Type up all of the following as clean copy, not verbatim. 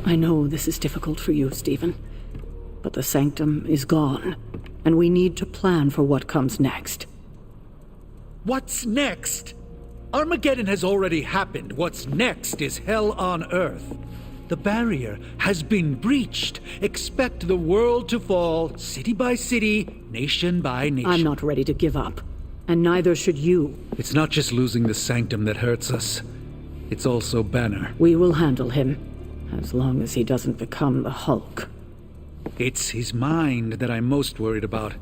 I know this is difficult for you, Stephen, but the Sanctum is gone, and we need to plan for what comes next. What's next? Armageddon has already happened. What's next is hell on Earth. The barrier has been breached. Expect the world to fall, city by city, nation by nation. I'm not ready to give up, and neither should you. It's not just losing the Sanctum that hurts us. It's also Banner. We will handle him, as long as he doesn't become the Hulk. It's his mind that I'm most worried about.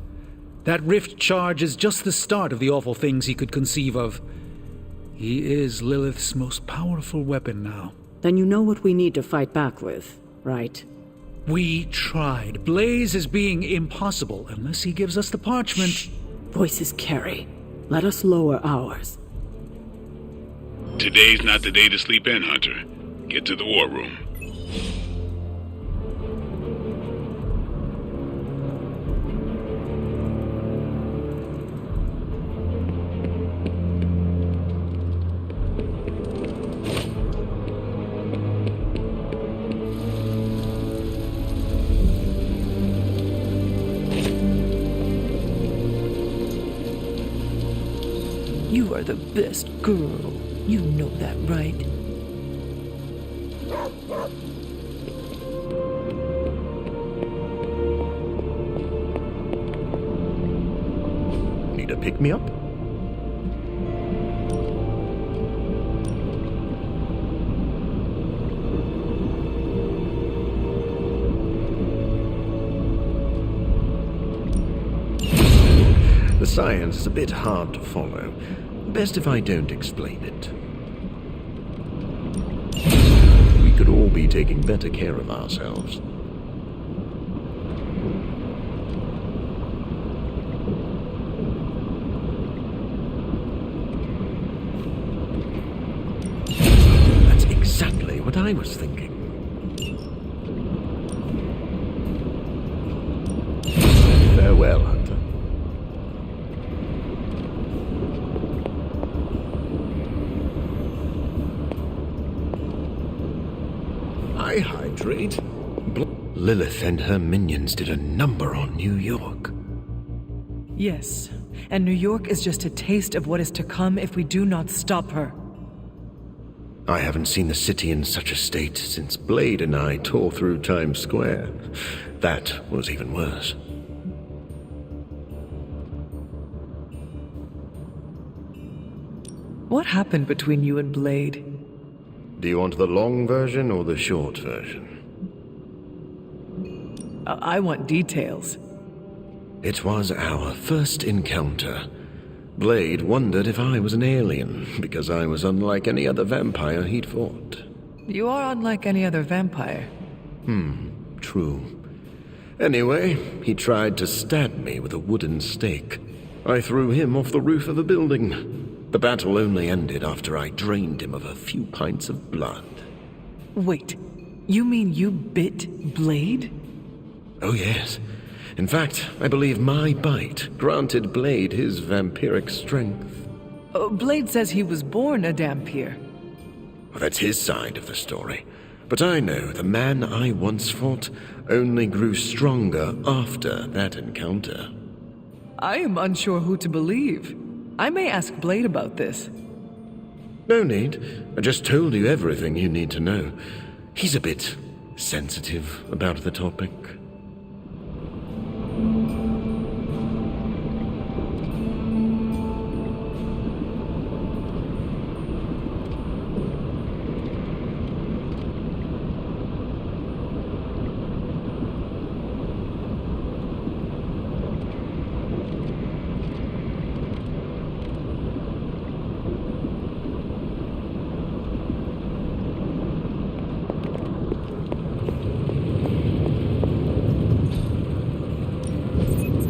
That rift charge is just the start of the awful things he could conceive of. He is Lilith's most powerful weapon now. Then you know what we need to fight back with, right? We tried. Blaze is being impossible unless he gives us the parchment. Shh. Voices carry. Let us lower ours. Today's not the day to sleep in, Hunter. Get to the war room. You are the best girl. You know that, right? Need a pick-me-up? The science is a bit hard to follow. Best if I don't explain it. We could all be taking better care of ourselves. That's exactly what I was thinking. Farewell, Hunter. I hydrate. Lilith and her minions did a number on New York. Yes, and New York is just a taste of what is to come if we do not stop her. I haven't seen the city in such a state since Blade and I tore through Times Square. That was even worse. What happened between you and Blade? Do you want the long version or the short version? I want details. It was our first encounter. Blade wondered if I was an alien, because I was unlike any other vampire he'd fought. You are unlike any other vampire. True. Anyway, he tried to stab me with a wooden stake. I threw him off the roof of a building. The battle only ended after I drained him of a few pints of blood. Wait, you mean you bit Blade? Oh yes. In fact, I believe my bite granted Blade his vampiric strength. Blade says he was born a Dhampir. Well, that's his side of the story. But I know the man I once fought only grew stronger after that encounter. I am unsure who to believe. I may ask Blade about this. No need. I just told you everything you need to know. He's a bit sensitive about the topic.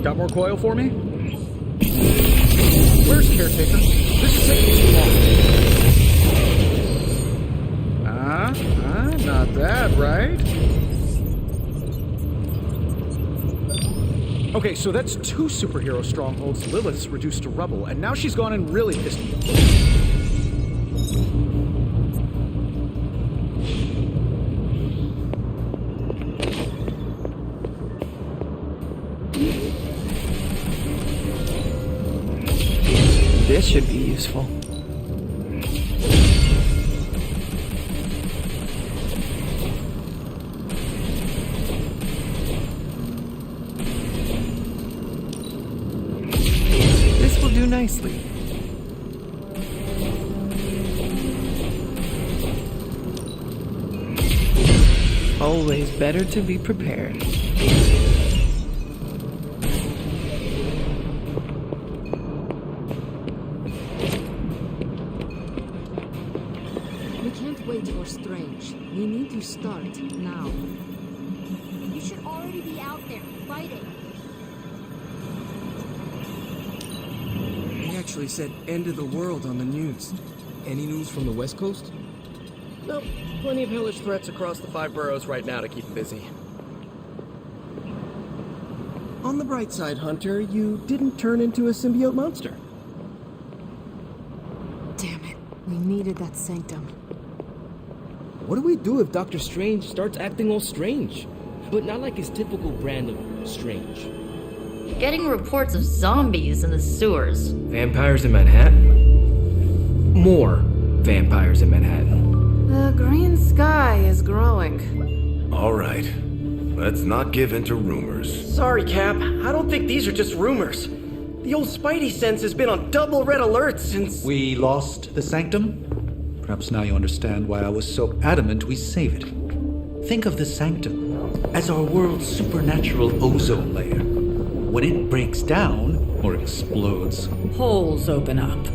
Got more coil for me? Where's Caretaker? This is taking too long. Not bad, right? Okay, so that's 2 superhero strongholds Lilith's reduced to rubble, and now she's gone and really pissed me off. This should be useful. This will do nicely. Always better to be prepared. We can't wait for Strange. We need to start now. You should already be out there, fighting. He actually said end of the world on the news. Any news from the West Coast? Nope. Plenty of hellish threats across the 5 boroughs right now to keep him busy. On the bright side, Hunter, you didn't turn into a symbiote monster. Damn it. We needed that sanctum. What do we do if Doctor Strange starts acting all strange? But not like his typical brand of strange. Getting reports of zombies in the sewers. Vampires in Manhattan? More vampires in Manhattan. The green sky is growing. All right. Let's not give in to rumors. Sorry, Cap. I don't think these are just rumors. The old Spidey sense has been on double red alert since... We lost the sanctum? Perhaps now you understand why I was so adamant we save it. Think of the sanctum as our world's supernatural ozone layer. When it breaks down, or explodes, Holes open up.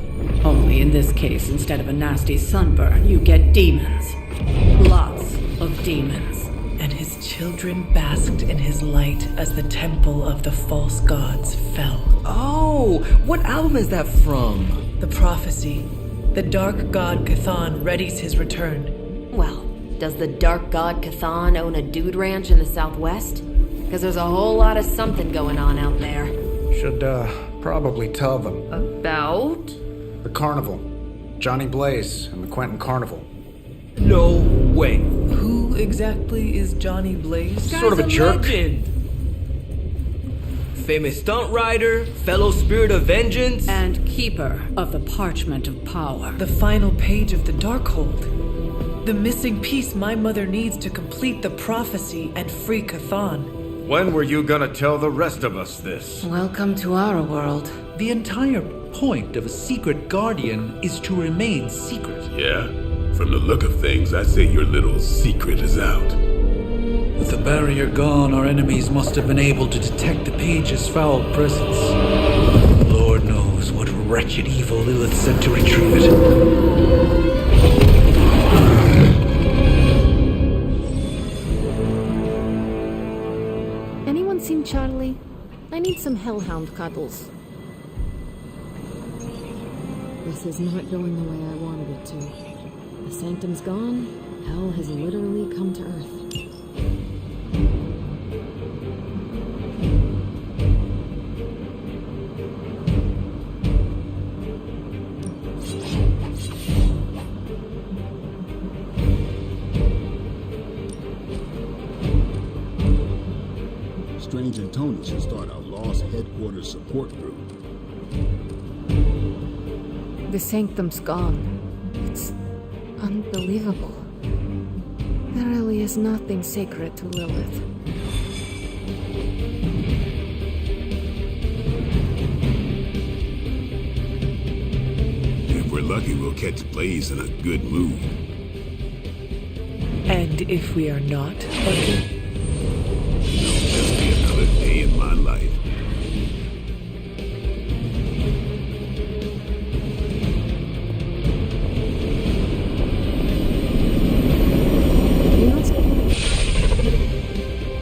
Only in this case, instead of a nasty sunburn, you get demons. Lots of demons. And his children basked in his light as the temple of the false gods fell. Oh, what album is that from? The prophecy. The dark god Cthon readies his return. Well, does the dark god Cthon own a dude ranch in the Southwest? Because there's a whole lot of something going on out there. Should, probably tell them. About? The carnival. Johnny Blaze and the Quentin Carnival. No way. Who exactly is Johnny Blaze? Sort of a jerk. Legend. Famous stunt rider, fellow spirit of vengeance. And keeper of the parchment of power. The final page of the Darkhold. The missing piece my mother needs to complete the prophecy and free Cthon. When were you gonna tell the rest of us this? Welcome to our world. the entire point of a secret guardian is to remain secret. Yeah? From the look of things, I'd say your little secret is out. With the barrier gone, our enemies must have been able to detect the page's foul presence. Lord knows what wretched evil Lilith sent to retrieve it. Anyone seen Charlie? I need some hellhound cuddles. This is not going the way I wanted it to. The Sanctum's gone. Hell has literally come to Earth. Strange and Tony should start a Lost Headquarters support group. The Sanctum's gone. It's unbelievable. There really is nothing sacred to Lilith. If we're lucky, we'll catch Blaze in a good mood. And if we are not lucky? It'll just be another day in my life.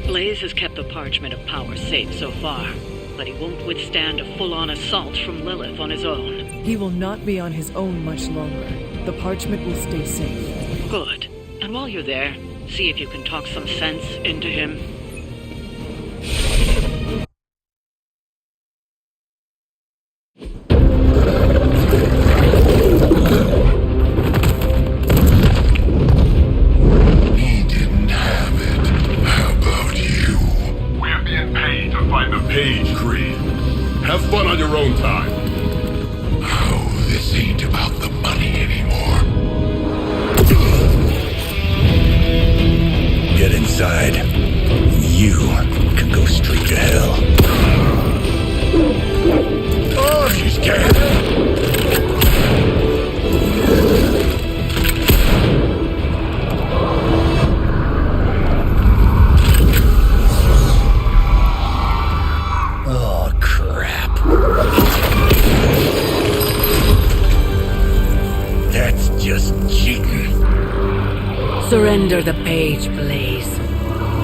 Blaze has kept the Parchment of Power safe so far, but he won't withstand a full-on assault from Lilith on his own. He will not be on his own much longer. The parchment will stay safe. Good. And while you're there, see if you can talk some sense into him. He didn't have it. How about you? We're being paid to find the Page Creed. Have fun on your own time. How inside. You can go straight to hell. Oh, she's dead. Oh, crap. That's just cheating. Surrender the page, please.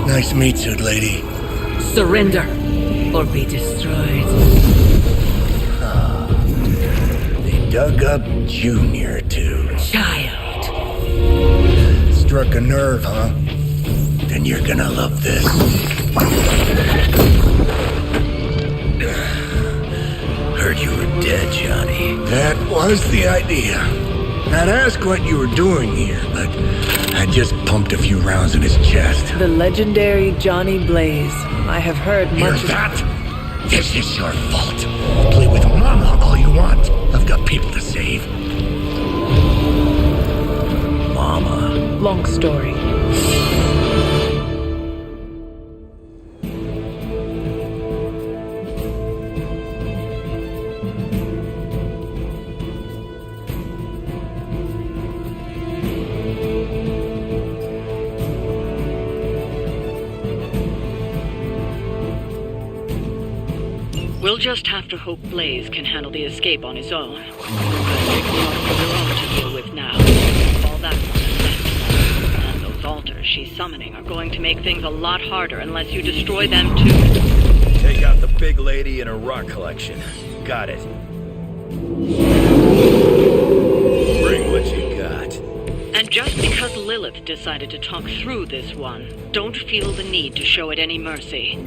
Nice meat suit, lady. Surrender, or be destroyed. They dug up Junior, too. Child. Struck a nerve, huh? Then you're gonna love this. Heard you were dead, Johnny. That was the idea. I'd ask what you were doing here, but I just pumped a few rounds in his chest. The legendary Johnny Blaze. I have heard Hear much of... that? This is your fault. Play with Mama all you want. I've got people to save. Mama. Long story. We'll just have to hope Blaze can handle the escape on his own. Your own to deal with now. All that and those altars she's summoning are going to make things a lot harder unless you destroy them too. Take out the big lady and her rock collection. Got it. Bring what you got. And just because Lilith decided to talk through this one, don't feel the need to show it any mercy.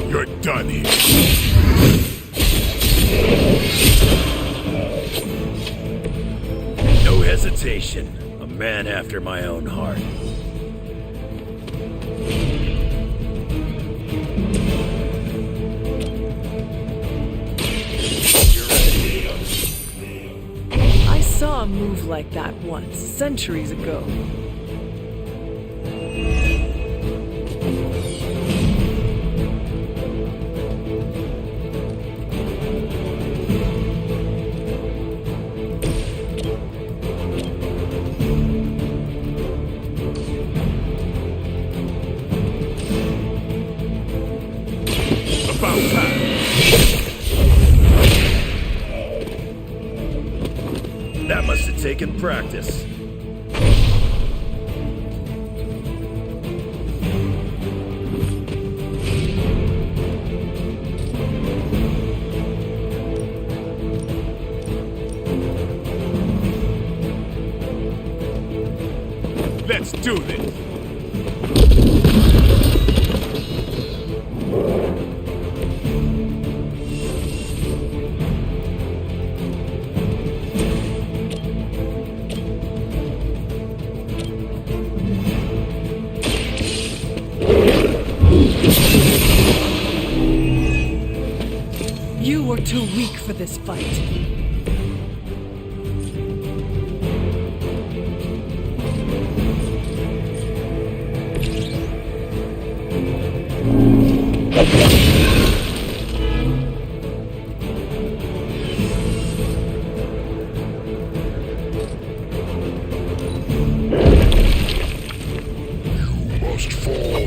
You're done here. No hesitation. A man after my own heart. I saw a move like that once, centuries ago. About time. That must have taken practice. Let's do this. You were too weak for this fight. You must fall.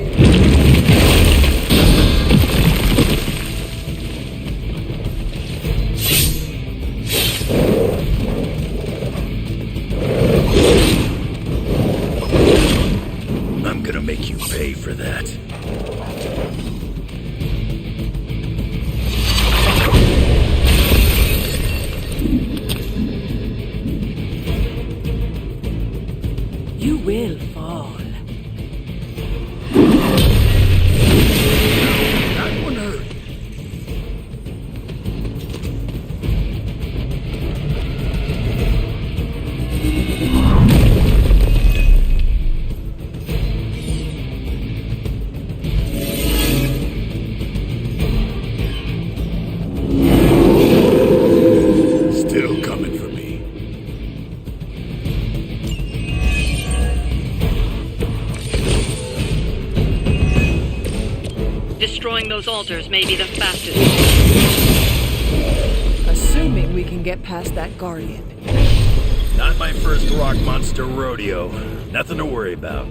I'm gonna make you pay for that. altars may be the fastest. Assuming we can get past that guardian. Not my first rock monster rodeo. Nothing to worry about.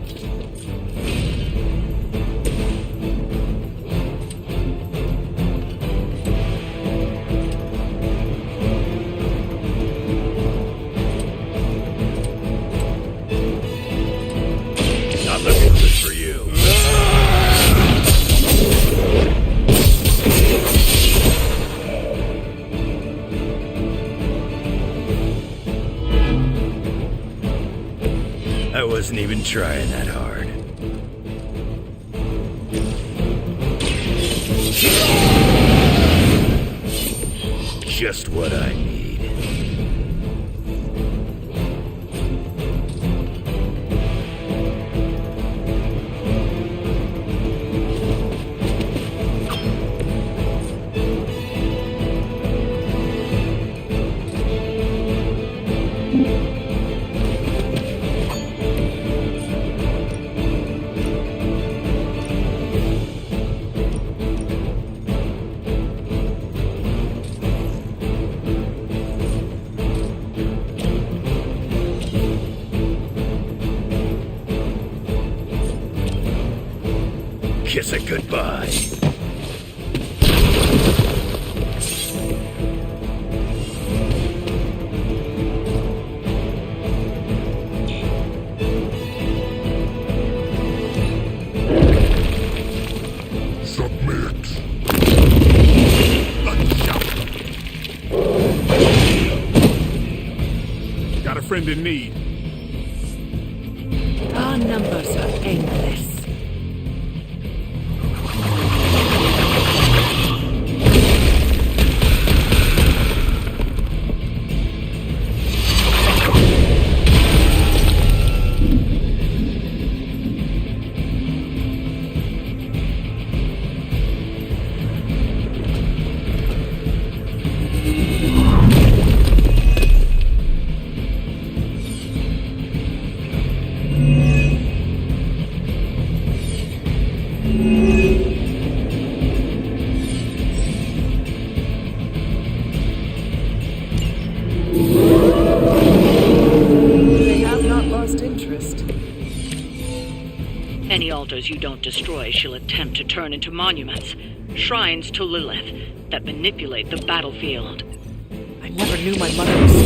Not looking good for you. I wasn't even trying that hard. Just what I need. Kiss it goodbye. Submit. Got a friend in need. Our numbers are endless. They have not lost interest. Any altars you don't destroy, she'll attempt to turn into monuments, shrines to Lilith, that manipulate the battlefield. I never knew my mother was. I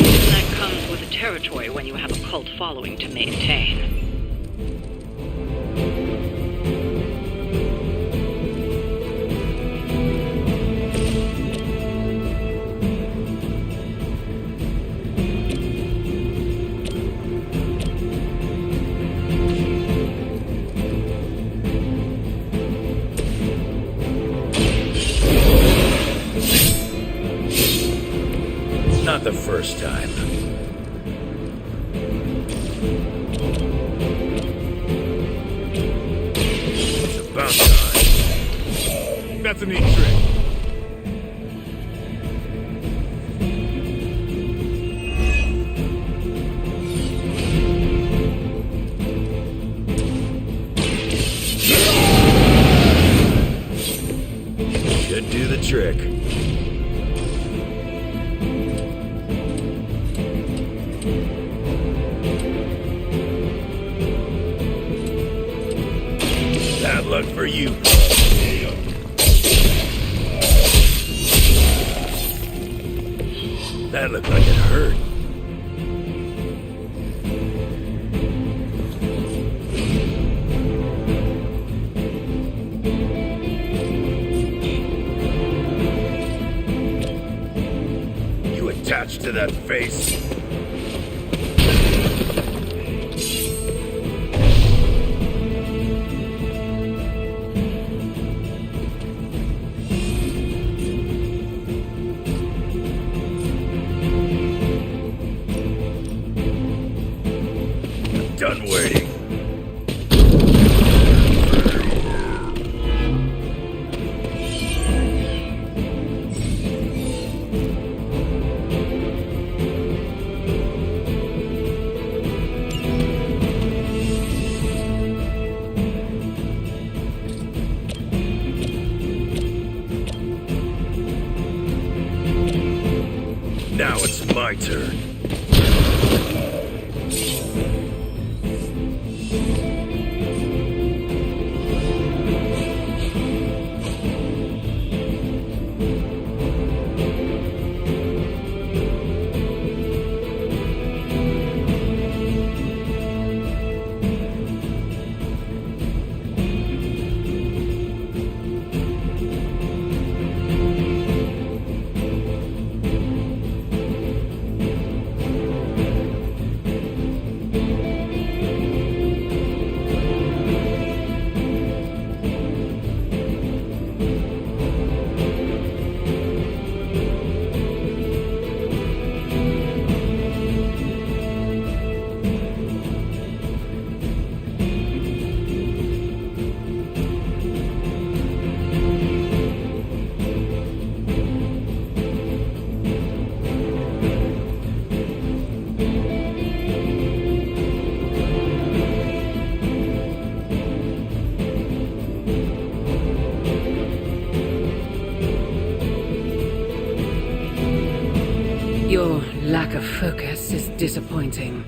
assume that comes with the territory when you have a cult following to maintain. Not the first time. It's about time. That's a neat trick. Should do the trick. Bad luck for you. That looked like it hurt. You attached to that face? Done waiting. Now it's my turn. Your lack of focus is disappointing.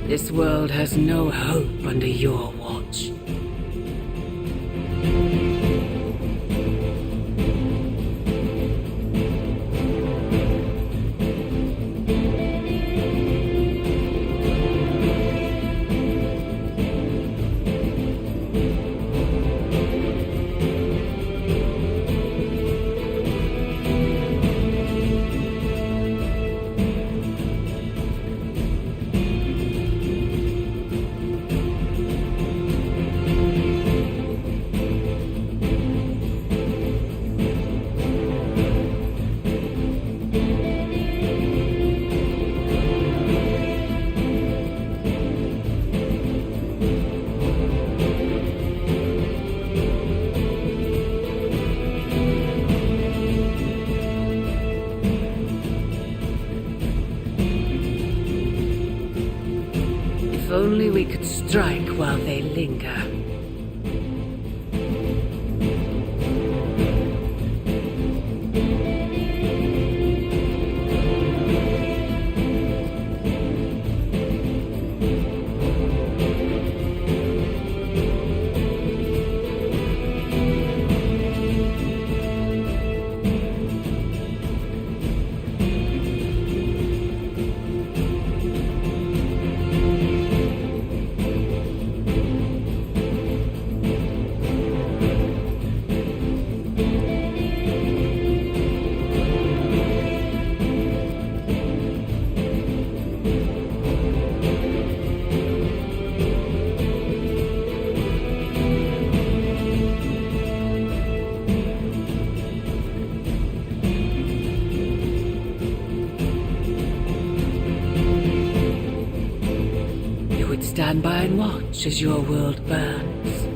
This world has no hope under your watch. If only we could strike while they linger. Stand by and watch as your world burns.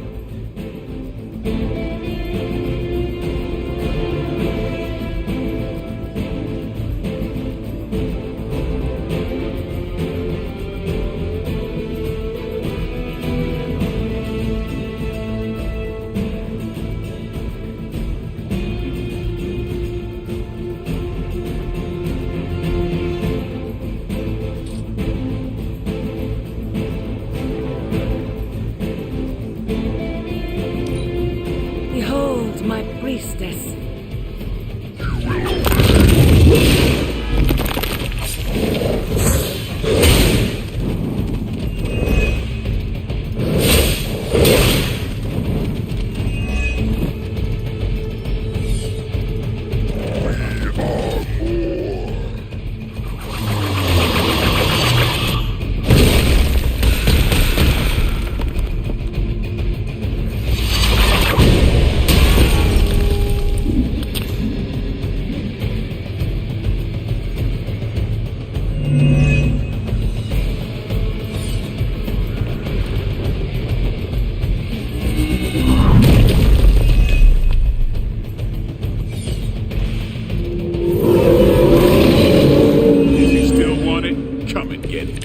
come and get it.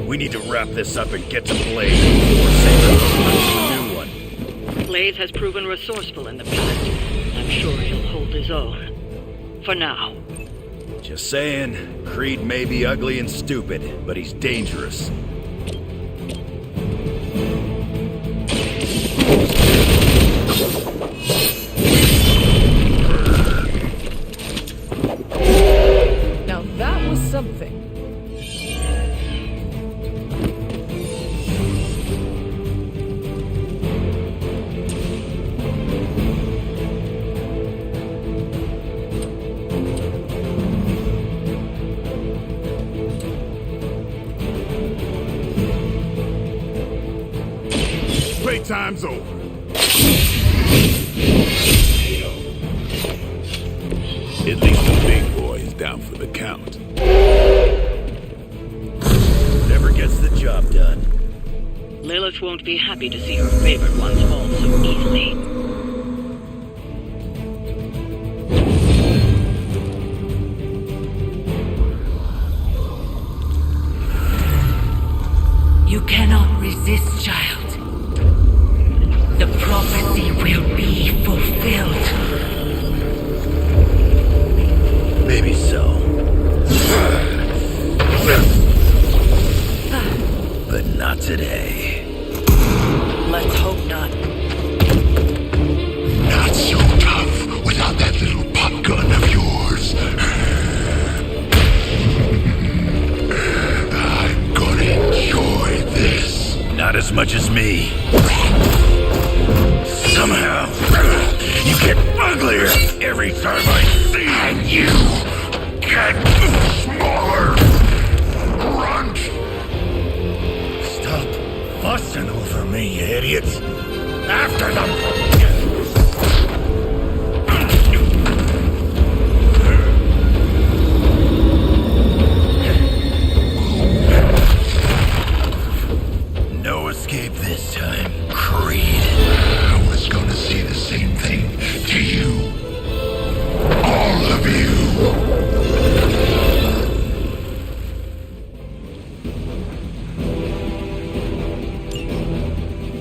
We need to wrap this up and get to Blaze before Saber starts a new one. Blaze has proven resourceful in the past. I'm sure he'll hold his own. For now. Just saying, Creed may be ugly and stupid, but he's dangerous. Now that was something. Playtime's over. At least the big boy is down for the count. Never gets the job done. Lilith won't be happy to see her favorite ones fall so easily. You cannot resist, child. The prophecy will be fulfilled. Maybe so. But not today. Let's hope not. Not so tough without that little pop gun of yours. I'm gonna enjoy this. Not as much as me. Somehow, you get uglier every time I see you. And you get smaller. Grunt. Stop fussing over me, you idiots. After them. No escape this time, Creed. I was gonna say the same thing to you. All of you.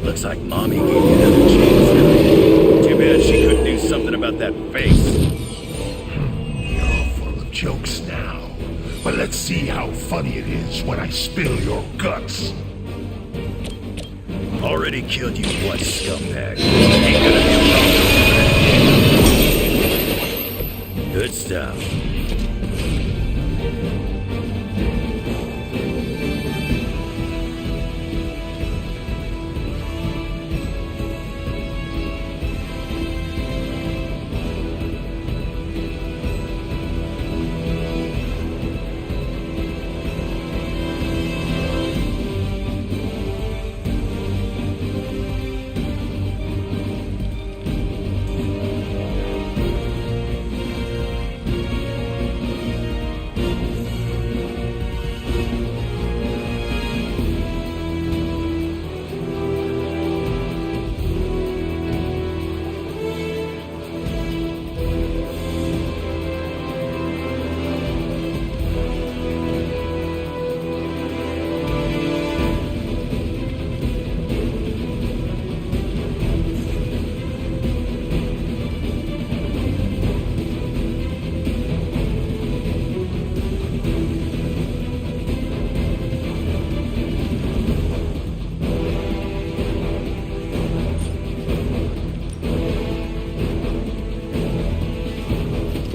Looks like Mommy gave you another chance. Too bad she couldn't do something about that face. You're full of jokes now. But let's see how funny it is when I spill your guts. Already killed you once, scumbag. Ain't gonna be a problem. Good stuff.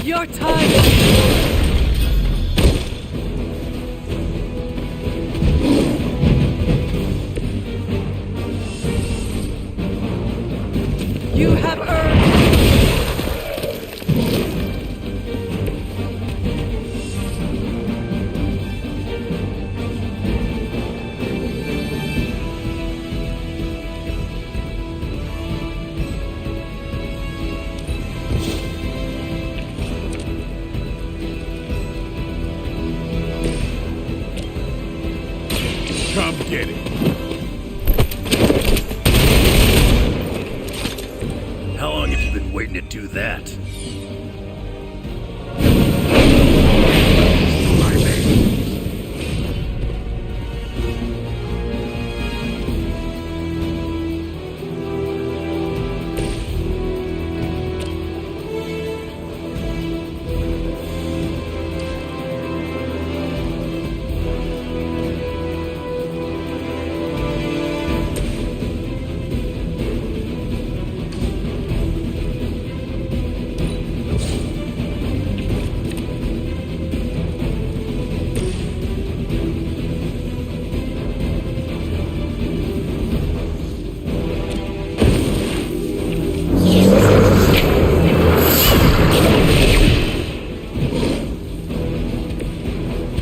Your time. You have earned. Come get it. How long have you been waiting to do that?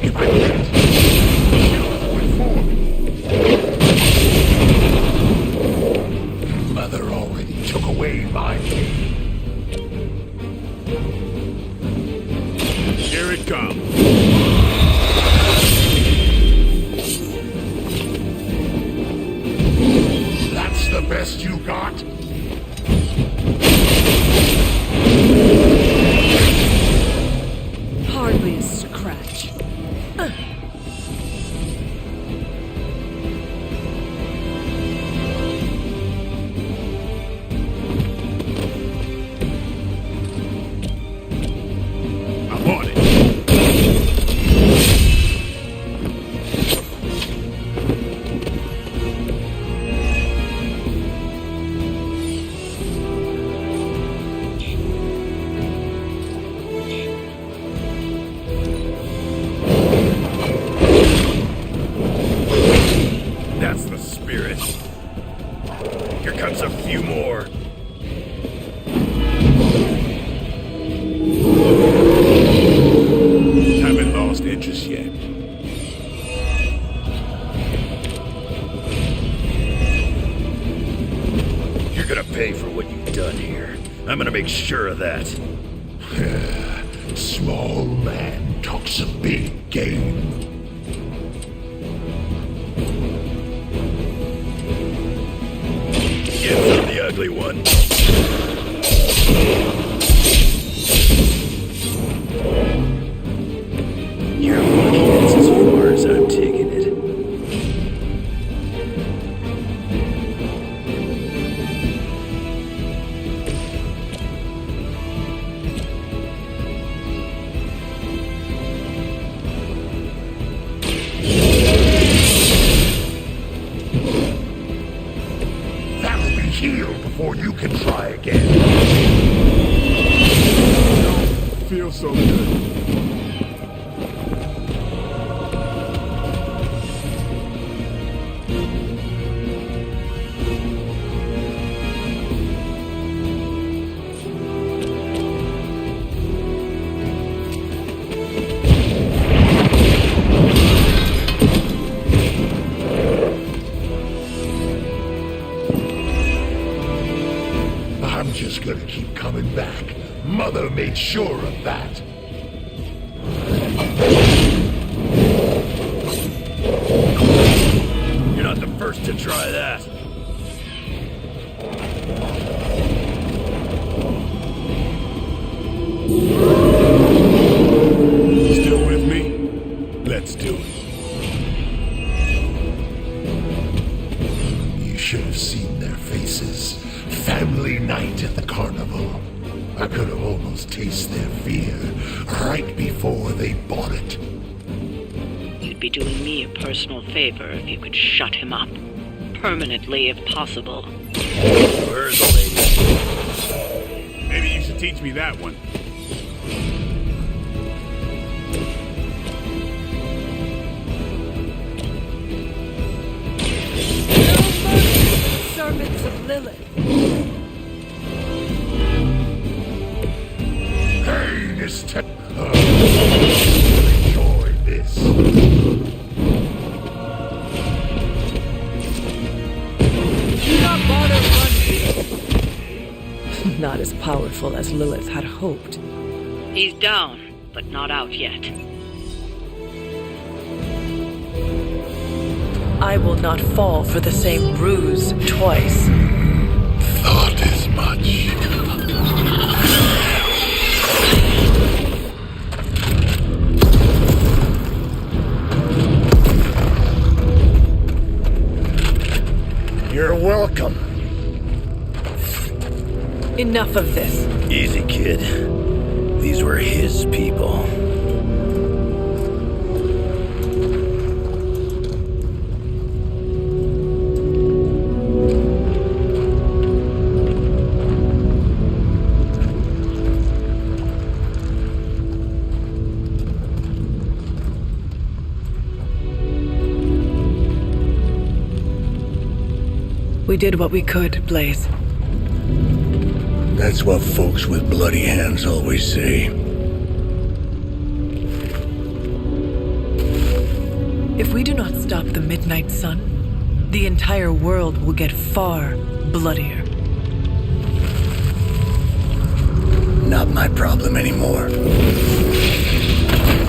If I can't, you inform me. Mother already took away my key. Here it comes. That's the best you got? Hardly a scratch. I'm on it. That's the spirit. Here comes a few more. Haven't lost interest yet. You're gonna pay for what you've done here. I'm gonna make sure of that. Small man talks a big game. Get some of the ugly one. You're lucky that's as far as I'm taking it. That'll be healed before you can try again. Feels so good. I'm just gonna keep coming back. Mother made sure of that. You're not the first to try that. Still with me? Let's do it. You should have seen their faces. Family night at the carnival. I could have almost tasted their fear right before they bought it. You'd be doing me a personal favor if you could shut him up. Permanently, if possible. Where's the lady? Maybe you should teach me that one. Servants of Lilith. Hey, Mr. Enjoy this. Do not bother running. Not as powerful as Lilith had hoped. He's down, but not out yet. I will not fall for the same ruse twice. Thought as much. You're welcome. Enough of this. Easy, kid. These were his people. We did what we could, Blaze. That's what folks with bloody hands always say. If we do not stop the Midnight Sun, the entire world will get far bloodier. Not my problem anymore.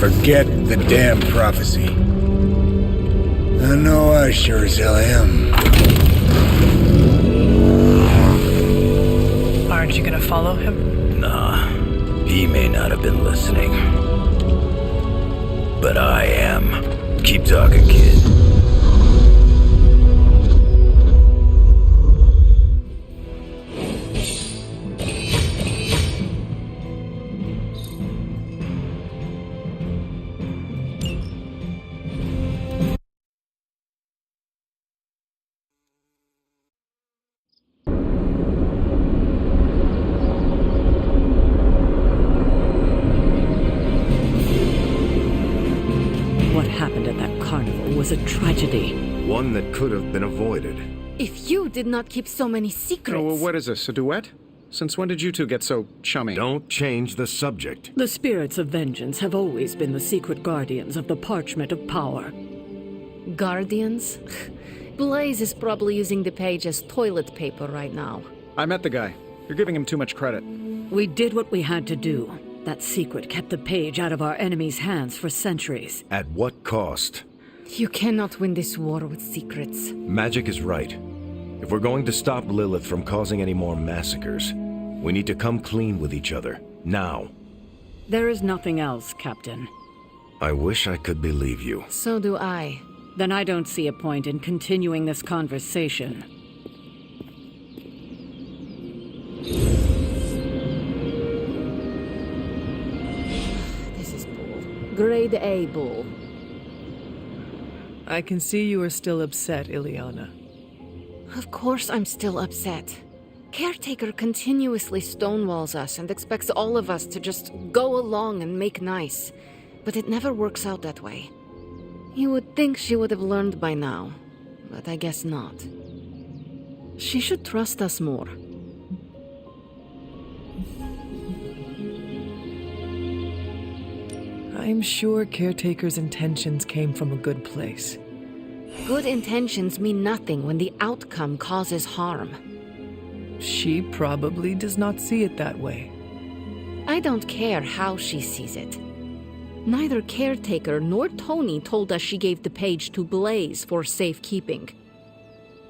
Forget the damn prophecy. I know I sure as hell am. Aren't you gonna follow him? Nah, he may not have been listening. But I am. Keep talking, kid. What happened at that carnival was a tragedy. One that could have been avoided. If you did not keep so many secrets... Oh, well, what is this, a duet? Since when did you two get so chummy? Don't change the subject. The spirits of vengeance have always been the secret guardians of the Parchment of Power. Guardians? Blaze is probably using the page as toilet paper right now. I met the guy. You're giving him too much credit. We did what we had to do. That secret kept the page out of our enemies' hands for centuries. At what cost? You cannot win this war with secrets. Magic is right. If we're going to stop Lilith from causing any more massacres, we need to come clean with each other. Now. There is nothing else, Captain. I wish I could believe you. So do I. Then I don't see a point in continuing this conversation. This is bull. Grade A bull. I can see you are still upset, Ileana. Of course I'm still upset. Caretaker continuously stonewalls us and expects all of us to just go along and make nice. But it never works out that way. You would think she would have learned by now, but I guess not. She should trust us more. I'm sure Caretaker's intentions came from a good place. Good intentions mean nothing when the outcome causes harm. She probably does not see it that way. I don't care how she sees it. Neither Caretaker nor Tony told us she gave the page to Blaze for safekeeping.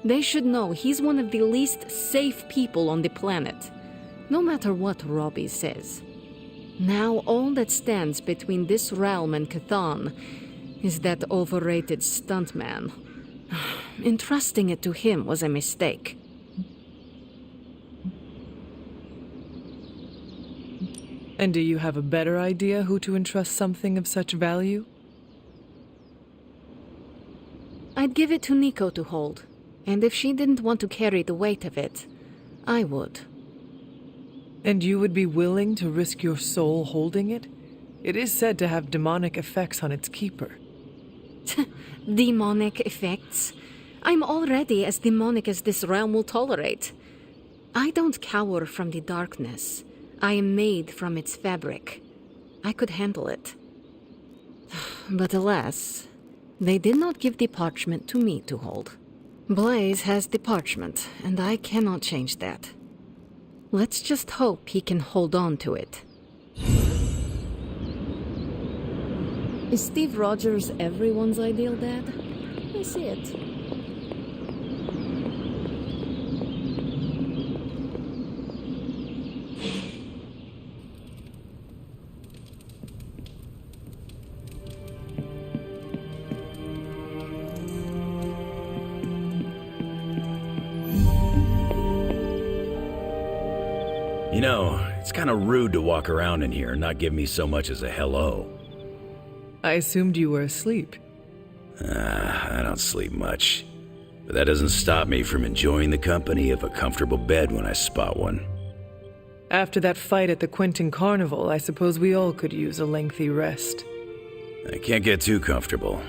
They should know he's one of the least safe people on the planet, no matter what Robbie says. Now all that stands between this realm and Chthon is that overrated stuntman. Entrusting it to him was a mistake. And do you have a better idea who to entrust something of such value? I'd give it to Nico to hold, and if she didn't want to carry the weight of it, I would. And you would be willing to risk your soul holding it? It is said to have demonic effects on its keeper. Demonic effects? I'm already as demonic as this realm will tolerate. I don't cower from the darkness. I am made from its fabric. I could handle it. But alas, they did not give the parchment to me to hold. Blaze has the parchment, and I cannot change that. Let's just hope he can hold on to it. Is Steve Rogers everyone's ideal dad? I see it. You know, it's kind of rude to walk around in here and not give me so much as a hello. I assumed you were asleep. I don't sleep much. But that doesn't stop me from enjoying the company of a comfortable bed when I spot one. After that fight at the Quentin Carnival, I suppose we all could use a lengthy rest. I can't get too comfortable.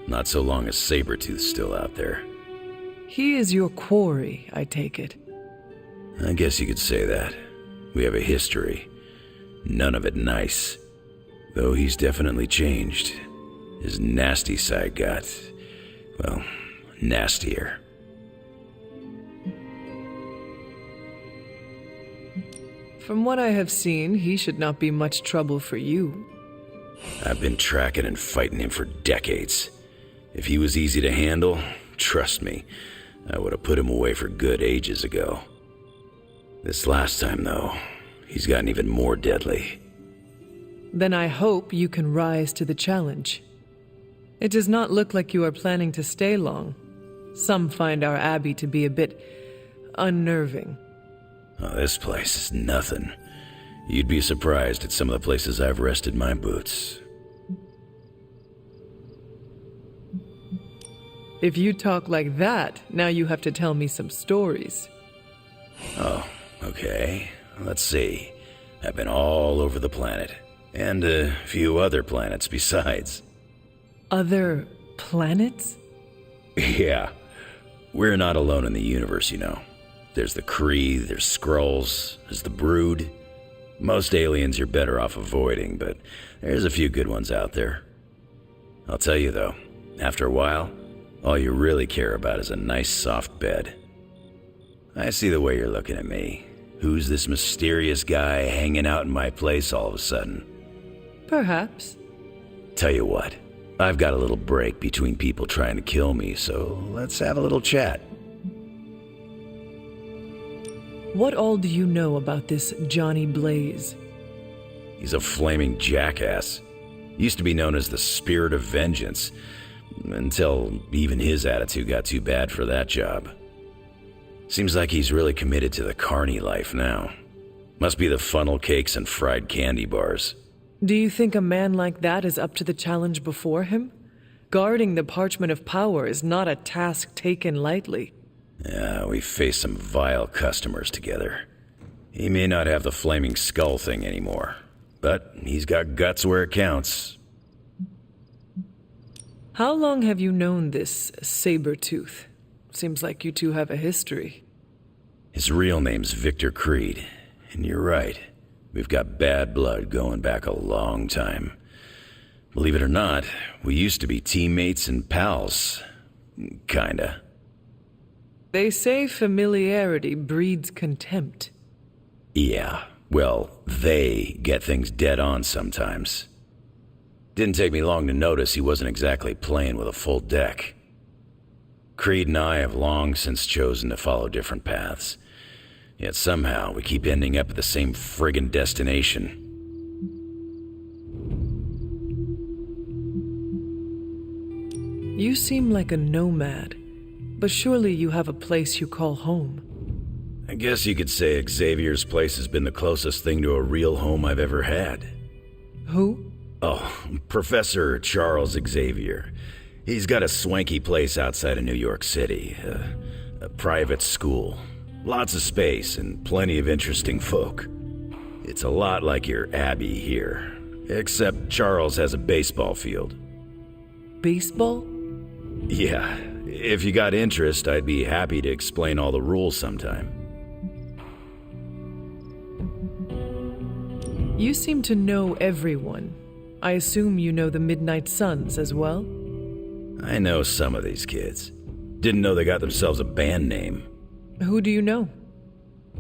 Not so long as Sabretooth's still out there. He is your quarry, I take it. I guess you could say that. We have a history. None of it nice. Though he's definitely changed. his nasty side got, well, nastier. From what I have seen, he should not be much trouble for you. I've been tracking and fighting him for decades. If he was easy to handle, trust me, I would have put him away for good ages ago. This last time, though, he's gotten even more deadly. Then I hope you can rise to the challenge. It does not look like you are planning to stay long. Some find our abbey to be a bit unnerving. Oh, this place is nothing. You'd be surprised at some of the places I've rested my boots. If you talk like that, now you have to tell me some stories. Oh, okay. Let's see. I've been all over the planet. And a few other planets besides. Other planets? Yeah. We're not alone in the universe, you know. There's the Kree, there's Skrulls, there's the Brood. Most aliens you're better off avoiding, but there's a few good ones out there. I'll tell you though, after a while, all you really care about is a nice soft bed. I see the way you're looking at me. Who's this mysterious guy hanging out in my place all of a sudden? Perhaps. Tell you what, I've got a little break between people trying to kill me, so let's have a little chat. What all do you know about this Johnny Blaze? He's a flaming jackass. Used to be known as the Spirit of Vengeance, until even his attitude got too bad for that job. Seems like he's really committed to the carny life now. Must be the funnel cakes and fried candy bars. Do you think a man like that is up to the challenge before him? Guarding the Parchment of Power is not a task taken lightly. Yeah, we faced some vile customers together. He may not have the flaming skull thing anymore, but he's got guts where it counts. How long have you known this Sabretooth? Seems like you two have a history. His real name's Victor Creed, and you're right. We've got bad blood going back a long time. Believe it or not, we used to be teammates and pals. Kinda. They say familiarity breeds contempt. Yeah, well, they get things dead on sometimes. Didn't take me long to notice he wasn't exactly playing with a full deck. Creed and I have long since chosen to follow different paths. Yet somehow we keep ending up at the same friggin' destination. You seem like a nomad, but surely you have a place you call home. I guess you could say Xavier's place has been the closest thing to a real home I've ever had. Who? Oh, Professor Charles Xavier. He's got a swanky place outside of New York City, a private school. Lots of space and plenty of interesting folk. It's a lot like your Abbey here, except Charles has a baseball field. Baseball? Yeah, if you got interest, I'd be happy to explain all the rules sometime. You seem to know everyone. I assume you know the Midnight Suns as well? I know some of these kids. Didn't know they got themselves a band name. Who do you know?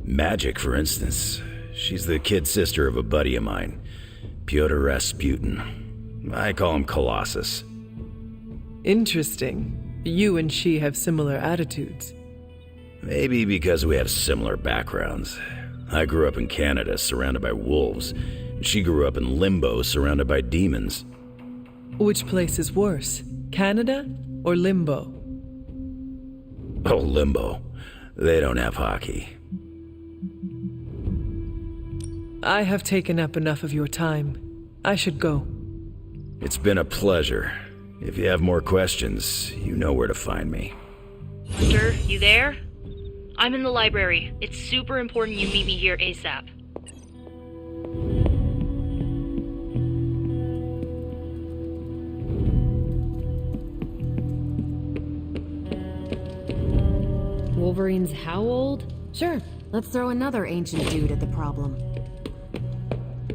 Magic, for instance. She's the kid sister of a buddy of mine, Pyotr Rasputin. I call him Colossus. Interesting. You and she have similar attitudes. Maybe because we have similar backgrounds. I grew up in Canada, surrounded by wolves. She grew up in Limbo, surrounded by demons. Which place is worse, Canada or Limbo? Oh, Limbo. They don't have hockey. I have taken up enough of your time. I should go. It's been a pleasure. If you have more questions, you know where to find me. Hunter, you there? I'm in the library. It's super important you meet me here ASAP. Wolverine's how old? Sure, let's throw another ancient dude at the problem.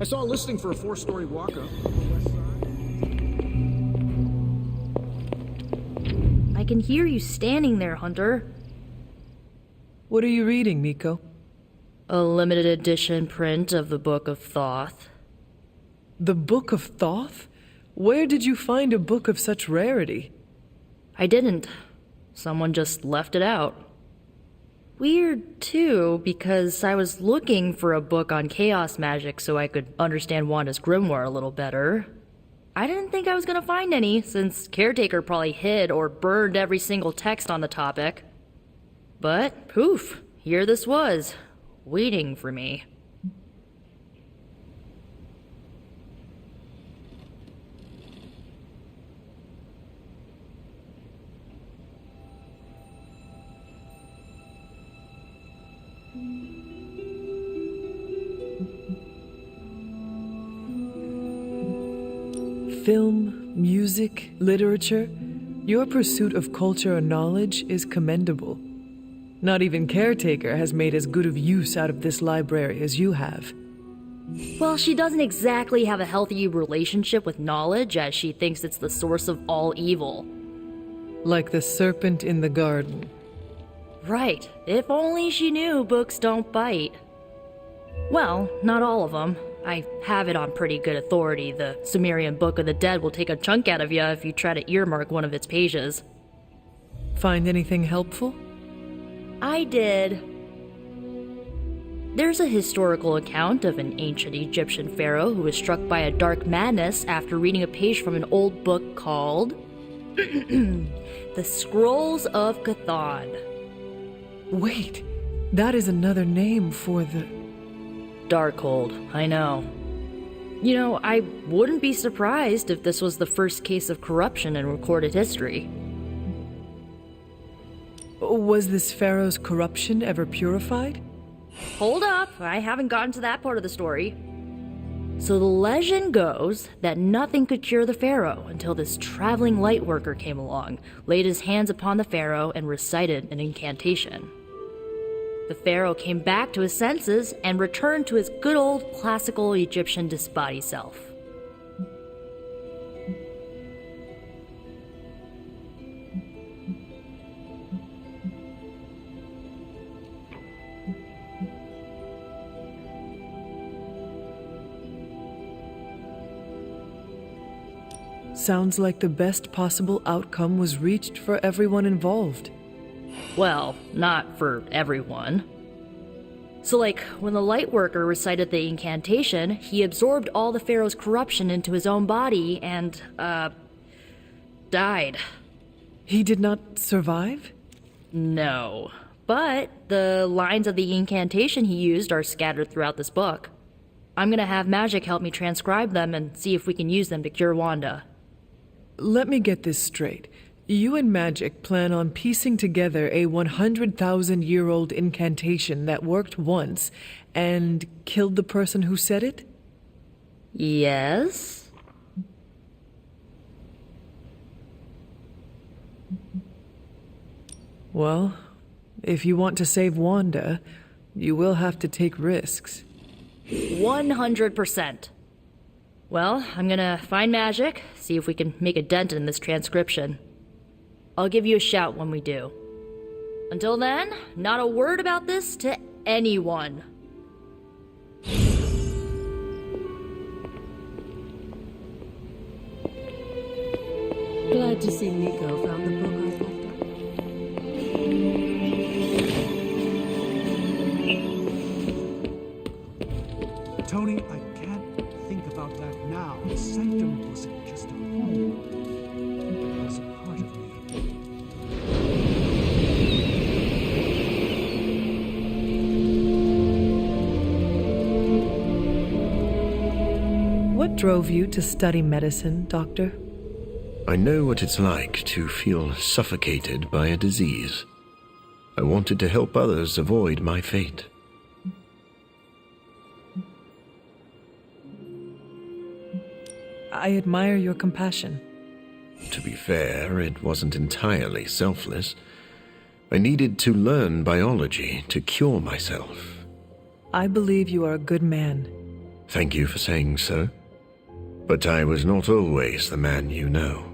I saw a listing for a 4-story walk-up. can hear you standing there, Hunter. What are you reading, Nico? A limited edition print of the Book of Thoth. The Book of Thoth? Where did you find a book of such rarity? I didn't. Someone just left it out. Weird, too, because I was looking for a book on chaos magic so I could understand Wanda's grimoire a little better. I didn't think I was gonna find any, since Caretaker probably hid or burned every single text on the topic. But, poof, here this was, waiting for me. Film, music, literature, your pursuit of culture and knowledge is commendable. Not even Caretaker has made as good of use out of this library as you have. Well, she doesn't exactly have a healthy relationship with knowledge, as she thinks it's the source of all evil. Like the serpent in the garden. Right. If only she knew books don't bite. Well, not all of them. I have it on pretty good authority. The Sumerian Book of the Dead will take a chunk out of you if you try to earmark one of its pages. Find anything helpful? I did. There's a historical account of an ancient Egyptian pharaoh who was struck by a dark madness after reading a page from an old book called The Scrolls of Chthon. Wait, that is another name for the... Darkhold, I know. You know, I wouldn't be surprised if this was the first case of corruption in recorded history. Was this pharaoh's corruption ever purified? Hold up, I haven't gotten to that part of the story. So the legend goes that nothing could cure the pharaoh until this traveling light worker came along, laid his hands upon the pharaoh, and recited an incantation. The pharaoh came back to his senses and returned to his good old classical Egyptian disembodied self. Sounds like the best possible outcome was reached for everyone involved. Well, not for everyone. So like, when the Lightworker recited the incantation, he absorbed all the pharaoh's corruption into his own body and, died. He did not survive? No. But the lines of the incantation he used are scattered throughout this book. I'm gonna have Magic help me transcribe them and see if we can use them to cure Wanda. Let me get this straight. You and Magic plan on piecing together a 100,000-year-old incantation that worked once and killed the person who said it? Yes? Well, if you want to save Wanda, you will have to take risks. 100%. Well, I'm gonna find Magic, see if we can make a dent in this transcription. I'll give you a shout when we do. Until then, not a word about this to anyone. Glad to see Nico found the book I left her. Tony, I can't think about that now. The sanctum wasn't just a home. It was a part of me. What drove you to study medicine, Doctor? I know what it's like to feel suffocated by a disease. I wanted to help others avoid my fate. I admire your compassion. To be fair, it wasn't entirely selfless. I needed to learn biology to cure myself. I believe you are a good man. Thank you for saying so. But I was not always the man you know.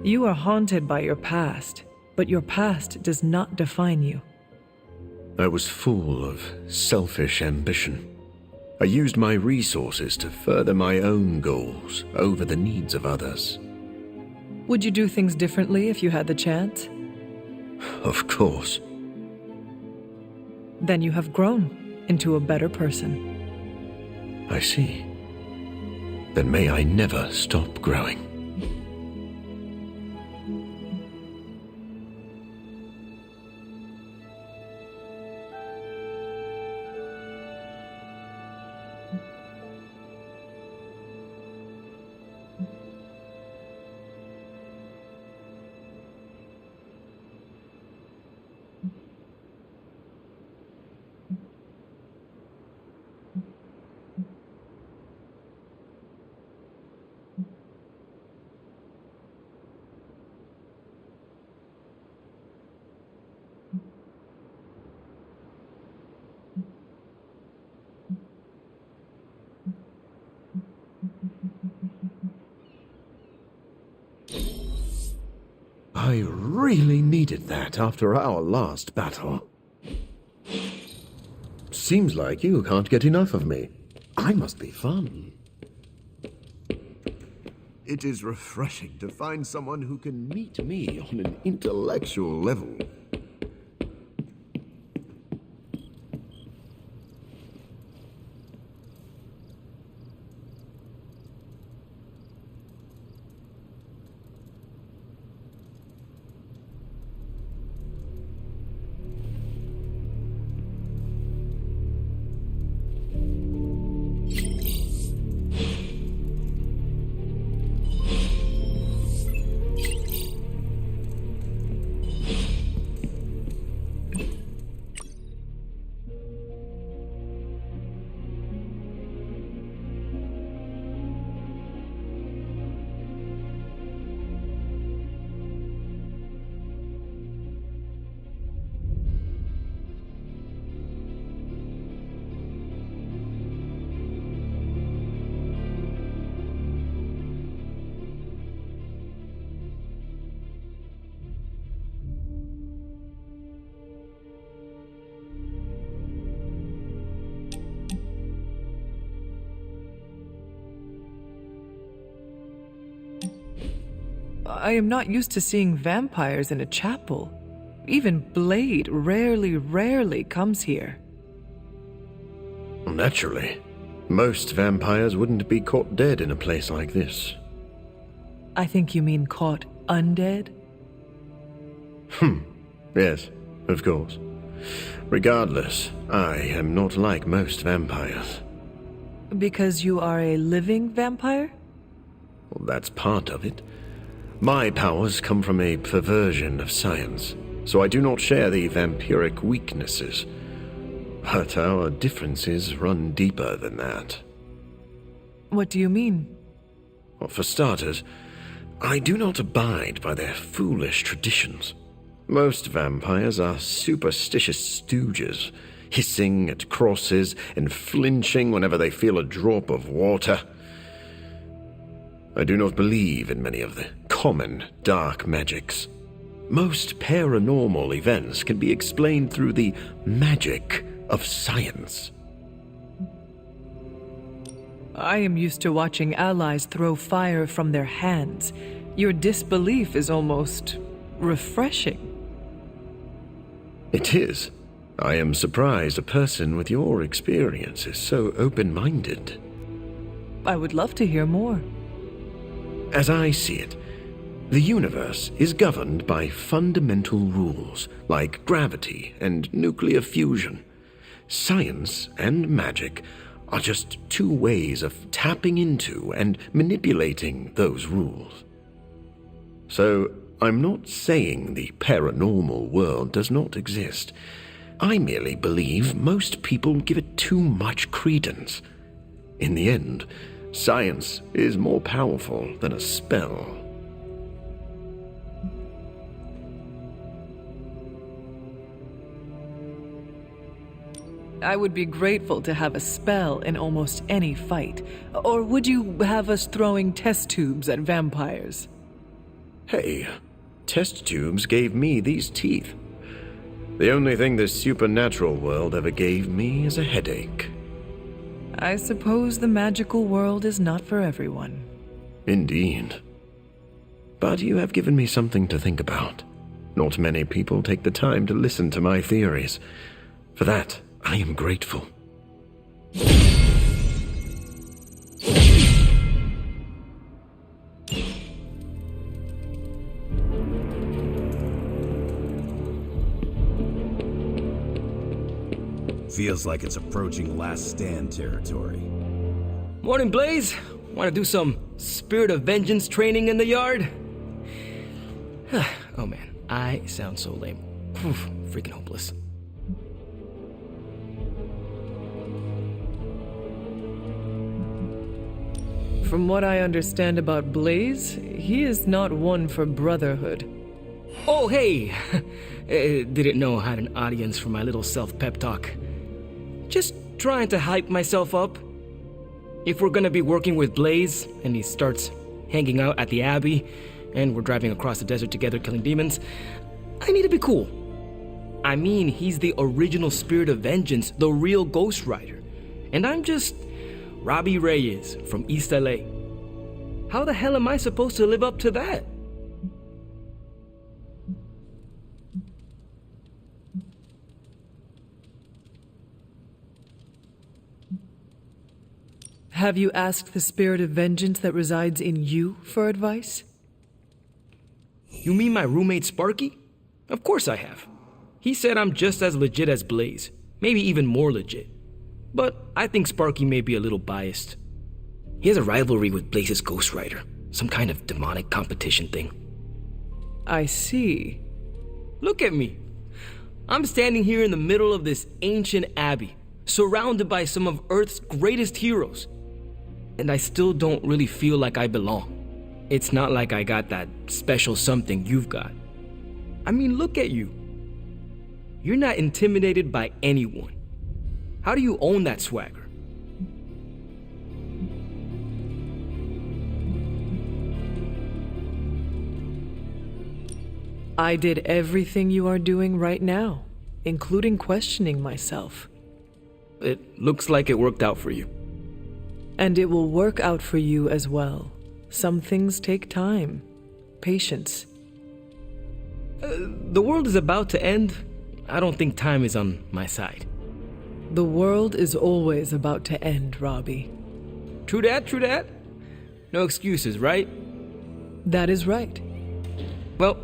You are haunted by your past, but your past does not define you. I was full of selfish ambition. I used my resources to further my own goals over the needs of others. Would you do things differently if you had the chance? Of course. Then you have grown into a better person. I see. Then may I never stop growing. I really needed that after our last battle. Seems like you can't get enough of me. I must be fun. It is refreshing to find someone who can meet me on an intellectual level. I am not used to seeing vampires in a chapel. Even Blade rarely comes here. Naturally. Most vampires wouldn't be caught dead in a place like this. I think you mean caught undead? Yes, of course. Regardless, I am not like most vampires. Because you are a living vampire? Well, that's part of it. My powers come from a perversion of science, so I do not share the vampiric weaknesses. But our differences run deeper than that. What do you mean? Well, for starters, I do not abide by their foolish traditions. Most vampires are superstitious stooges, hissing at crosses and flinching whenever they feel a drop of water. I do not believe in many of the common dark magics. Most paranormal events can be explained through the magic of science. I am used to watching allies throw fire from their hands. Your disbelief is almost refreshing. It is. I am surprised a person with your experience is so open-minded. I would love to hear more. As I see it, the universe is governed by fundamental rules like gravity and nuclear fusion. Science and magic are just two ways of tapping into and manipulating those rules. So, I'm not saying the paranormal world does not exist. I merely believe most people give it too much credence. In the end, science is more powerful than a spell. I would be grateful to have a spell in almost any fight. Or would you have us throwing test tubes at vampires? Hey, test tubes gave me these teeth. The only thing this supernatural world ever gave me is a headache. I suppose the magical world is not for everyone. Indeed. But you have given me something to think about. Not many people take the time to listen to my theories. For that, I am grateful. Feels like it's approaching Last Stand territory. Morning, Blaze. Want to do some Spirit of Vengeance training in the yard? Oh man, I sound so lame. Freaking hopeless. From what I understand about Blaze, he is not one for brotherhood. Oh, hey! Didn't know I had an audience for my little self-pep talk. Just trying to hype myself up. If we're gonna be working with Blaze, and he starts hanging out at the Abbey, and we're driving across the desert together killing demons, I need to be cool. I mean, he's the original Spirit of Vengeance, the real Ghost Rider. And I'm just Robbie Reyes from East LA. How the hell am I supposed to live up to that? Have you asked the Spirit of Vengeance that resides in you for advice? You mean my roommate Sparky? Of course I have. He said I'm just as legit as Blaze, maybe even more legit. But I think Sparky may be a little biased. He has a rivalry with Blaze's Ghost Rider, some kind of demonic competition thing. I see. Look at me. I'm standing here in the middle of this ancient abbey, surrounded by some of Earth's greatest heroes. And I still don't really feel like I belong. It's not like I got that special something you've got. I mean, look at you. You're not intimidated by anyone. How do you own that swagger? I did everything you are doing right now, including questioning myself. It looks like it worked out for you. And it will work out for you as well. Some things take time. Patience. The world is about to end. I don't think time is on my side. The world is always about to end, Robbie. True that, true that. No excuses, right? That is right. Well,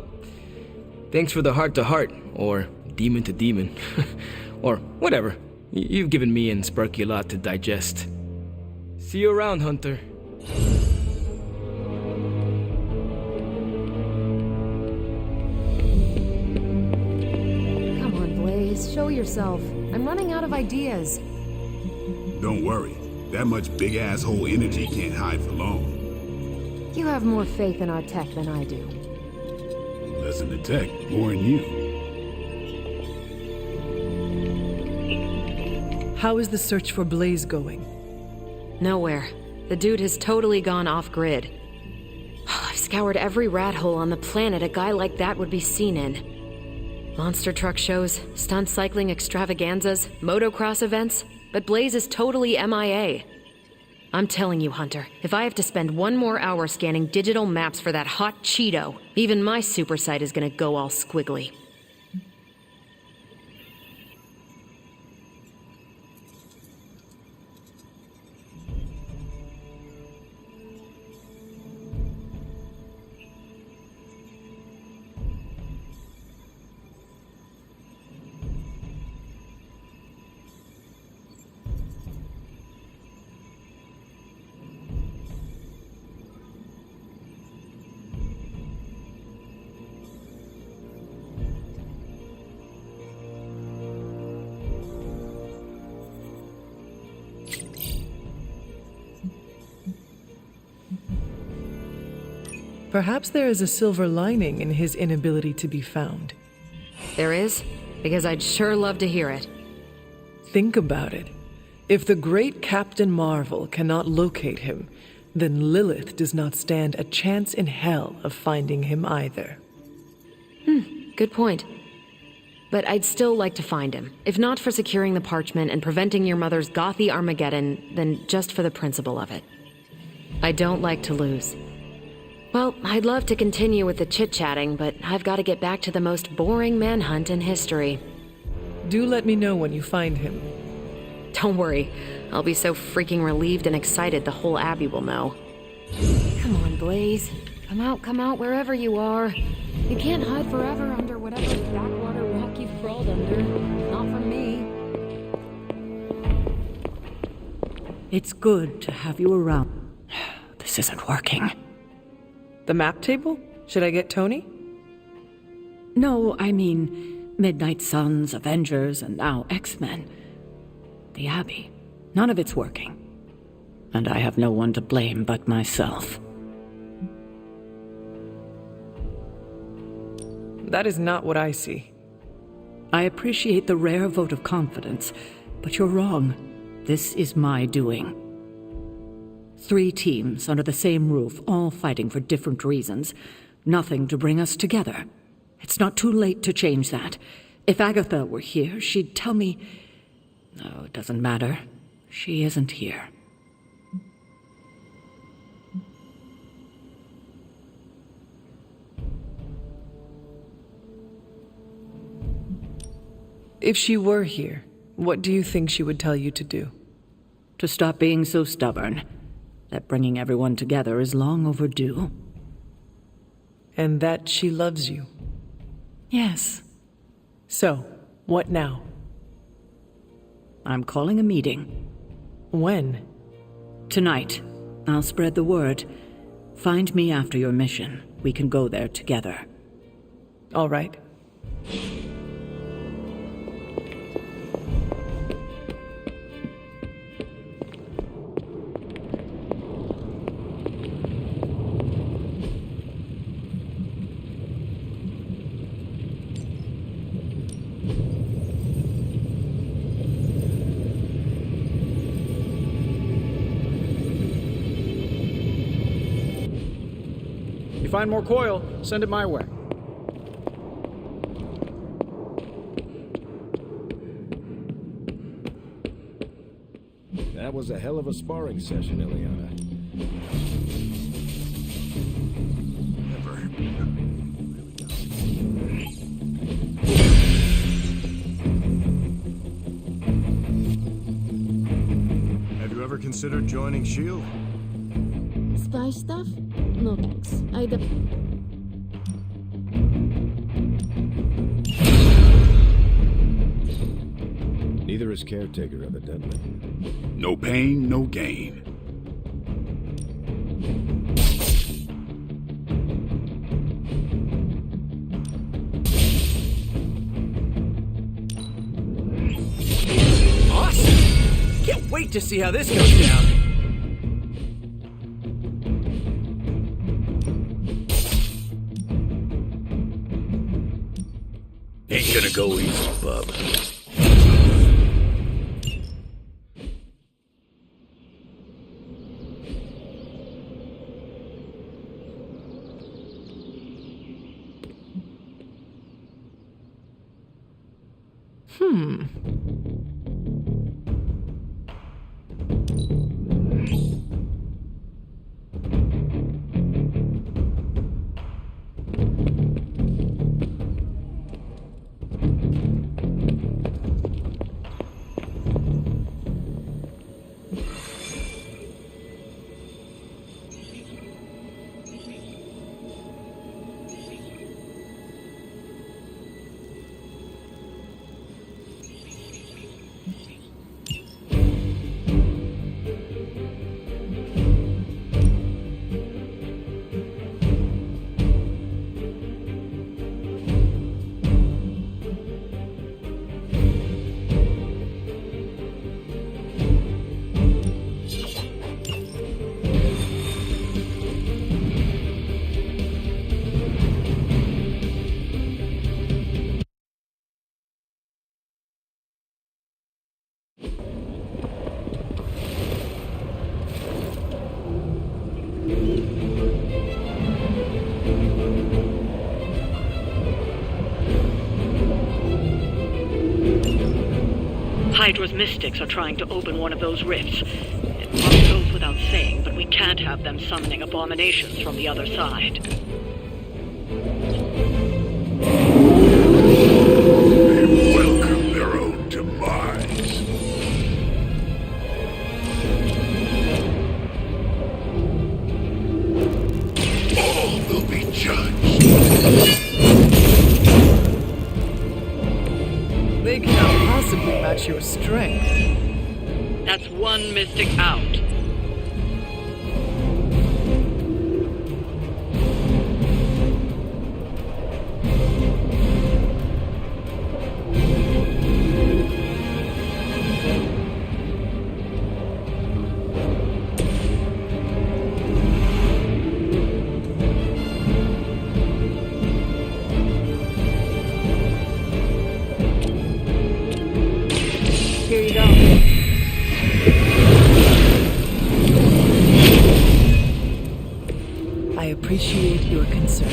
thanks for the heart-to-heart, or demon-to-demon, or whatever. You've given me and Sparky a lot to digest. See you around, Hunter. Come on, Blaze, show yourself. I'm running out of ideas. Don't worry. That much big asshole energy can't hide for long. You have more faith in our tech than I do. Less in the tech, more in you. How is the search for Blaze going? Nowhere. The dude has totally gone off-grid. I've scoured every rat hole on the planet a guy like that would be seen in. Monster truck shows, stunt cycling extravaganzas, motocross events, but Blaze is totally MIA. I'm telling you, Hunter, if I have to spend one more hour scanning digital maps for that hot Cheeto, even my super sight is gonna go all squiggly. Perhaps there is a silver lining in his inability to be found. There is? Because I'd sure love to hear it. Think about it. If the great Captain Marvel cannot locate him, then Lilith does not stand a chance in hell of finding him either. Good point. But I'd still like to find him. If not for securing the parchment and preventing your mother's gothy Armageddon, then just for the principle of it. I don't like to lose. Well, I'd love to continue with the chit-chatting, but I've got to get back to the most boring manhunt in history. Do let me know when you find him. Don't worry. I'll be so freaking relieved and excited the whole Abbey will know. Come on, Blaze. Come out wherever you are. You can't hide forever under whatever backwater rock you've crawled under. Not from me. It's good to have you around. This isn't working. The map table? Should I get Tony? No, I mean Midnight Suns, Avengers, and now X-Men. The Abbey. None of it's working. And I have no one to blame but myself. That is not what I see. I appreciate the rare vote of confidence, but you're wrong. This is my doing. 3 teams under the same roof, all fighting for different reasons. Nothing to bring us together. It's not too late to change that. If Agatha were here, she'd tell me... No, it doesn't matter. She isn't here. If she were here, what do you think she would tell you to do? To stop being so stubborn. That bringing everyone together is long overdue. And that she loves you. Yes. So, what now? I'm calling a meeting. When? Tonight. I'll spread the word. Find me after your mission. We can go there together. All right. If you find more coil, send it my way. That was a hell of a sparring session, Ileana. Have you ever considered joining S.H.I.E.L.D.? Spy stuff? No thanks. Neither is Caretaker, evidently. No pain, no gain. Awesome! Can't wait to see how this goes down. Ain't gonna go easy, bub. Hydra's mystics are trying to open one of those rifts. It probably goes without saying, but we can't have them summoning abominations from the other side. They welcome their own demise. All will be judged. They cannot possibly match your strength. That's one mystic out. Here you go. I appreciate your concern.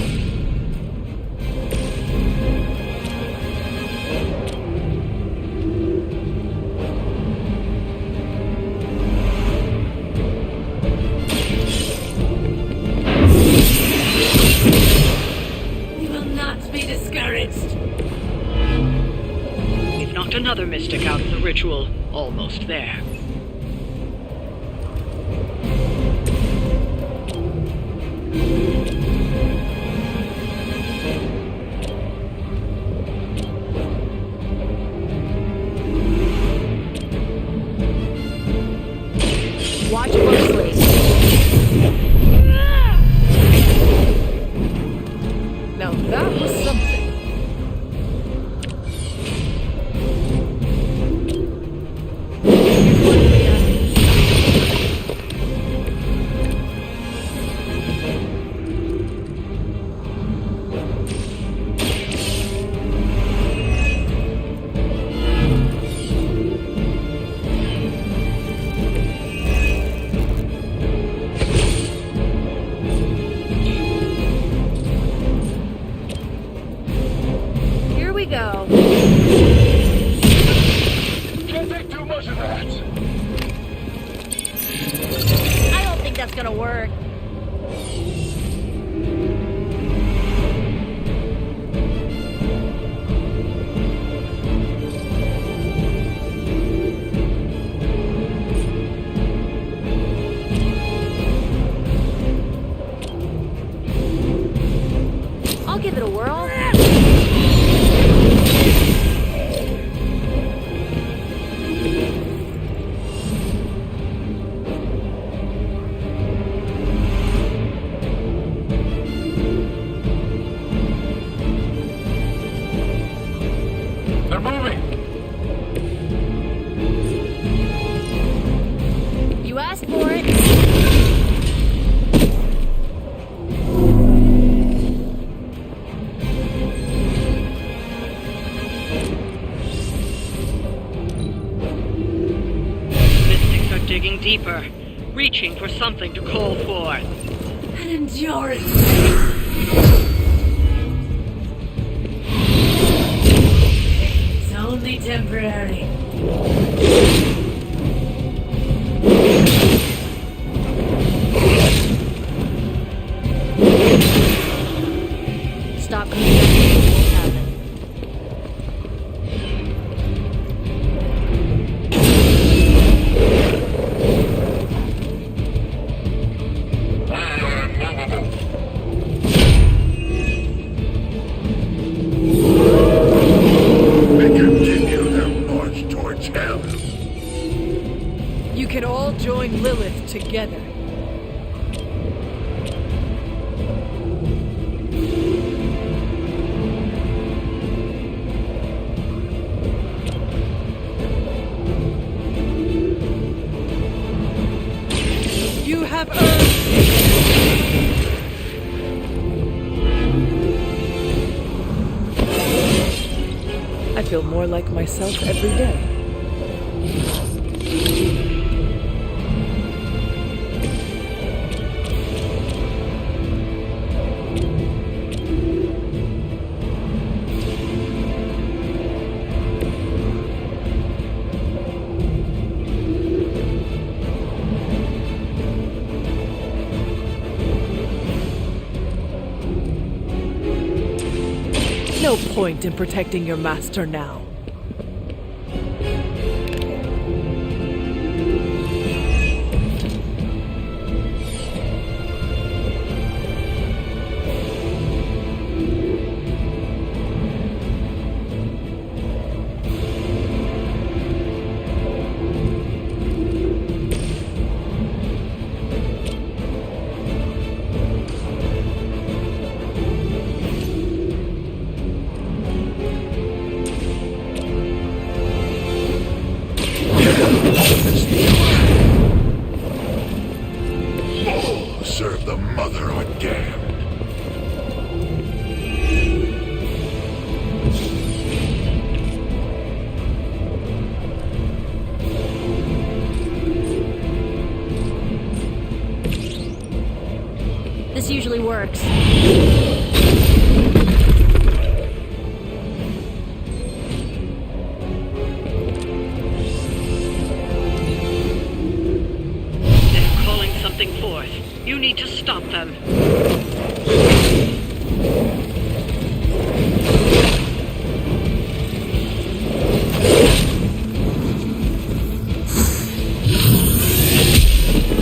We will not be discouraged. We've knocked another mystic out of the ritual. Almost there. Watch closely. Now that was something. Here we go. Can't take too much of that. I don't think that's gonna work. I'll give it a whirl. They're moving. You asked for it. Mystics are digging deeper, reaching for something to call forth. An endurance. It's only temporary. Stop communicating. What won't happen. They continue their march towards hell. You can all join Lilith together. You have earned. I feel more like myself every day. No point in protecting your master now. Serve the mother are damned. This usually works. They're calling something forth. You need to stop them.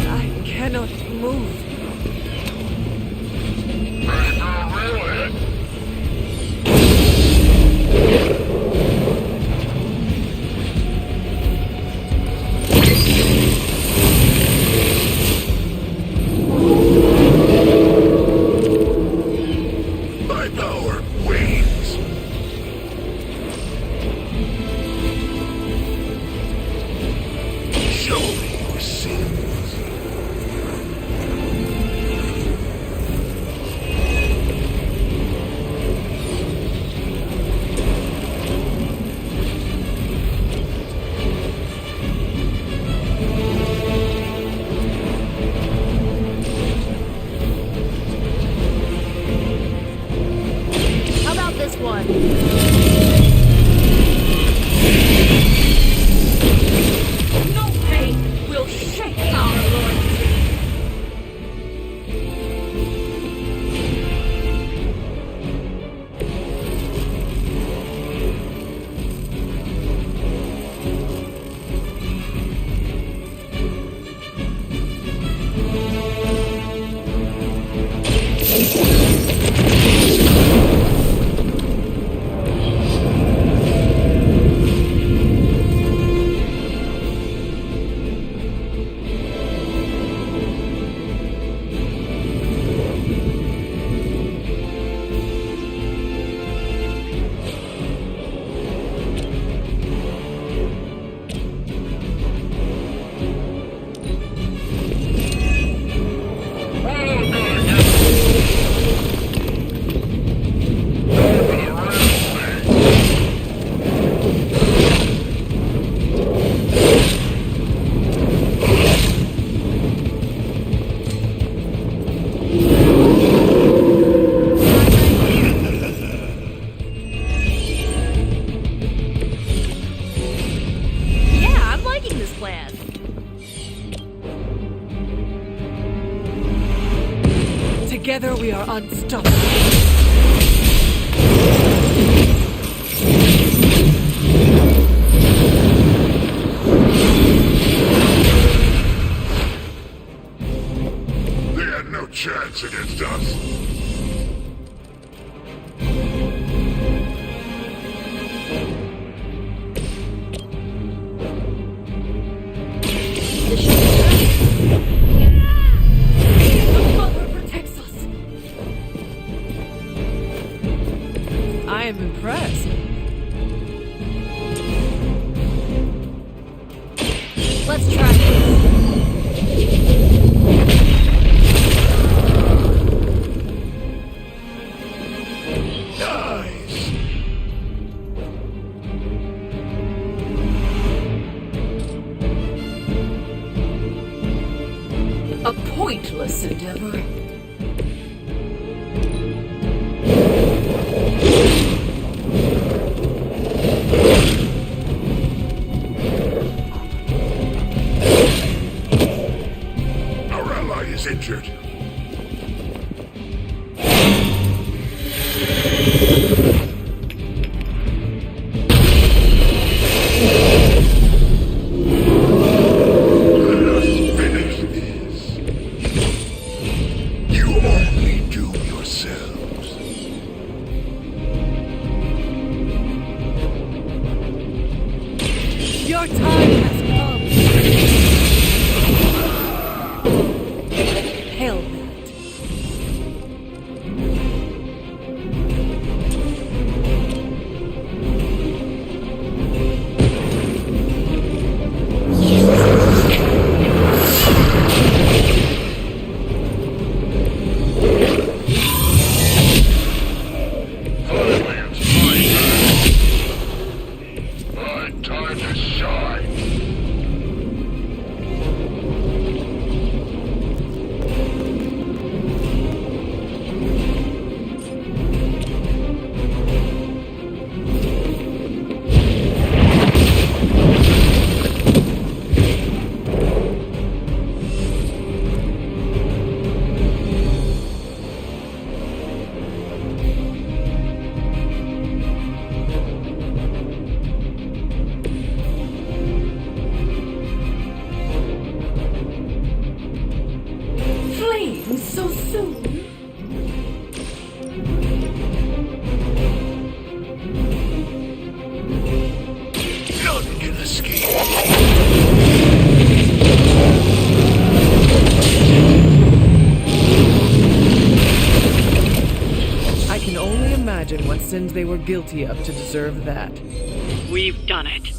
I cannot move. My power wanes. Show me your sins. How about this one? No pain will shake our loyalty. Yeah, I'm liking this plan. Together we are unstoppable. They had no chance against us. The mother protects us. I am impressed. Let's try this. Nice. A pointless endeavor. sins they were guilty of to deserve that. We've done it.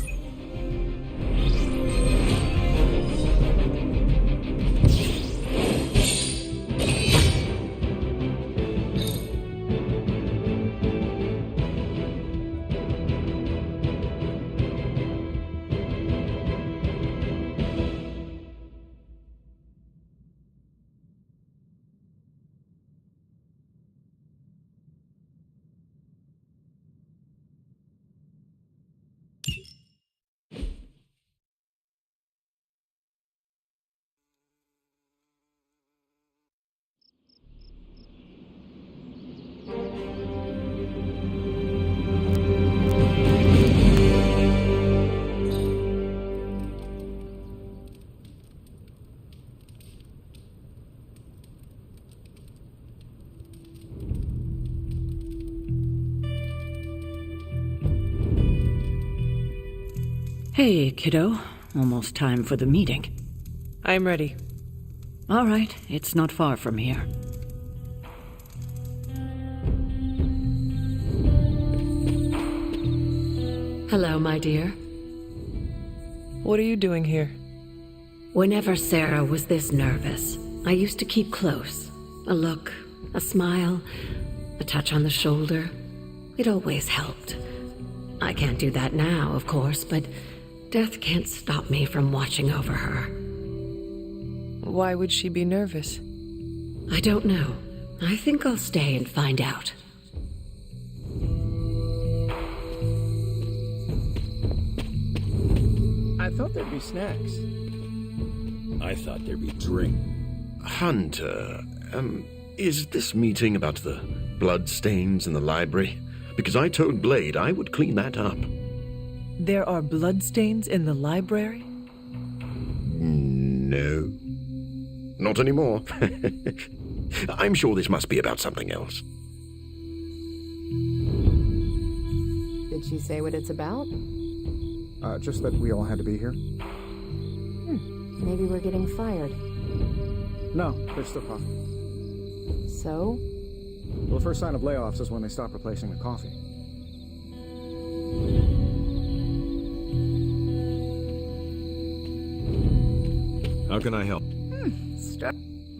Hey, kiddo. Almost time for the meeting. I'm ready. All right, it's not far from here. Hello, my dear. What are you doing here? Whenever Sarah was this nervous, I used to keep close. A look, a smile, a touch on the shoulder. It always helped. I can't do that now, of course, but death can't stop me from watching over her. Why would she be nervous? I don't know. I think I'll stay and find out. I thought there'd be snacks. I thought there'd be drink. Hunter, is this meeting about the bloodstains in the library? Because I told Blade I would clean that up. There are bloodstains in the library? No. Not anymore. I'm sure this must be about something else. Did she say what it's about? Just that we all had to be here. Maybe we're getting fired. No, they're still coffee. So? Well, the first sign of layoffs is when they stop replacing the coffee. How can I help?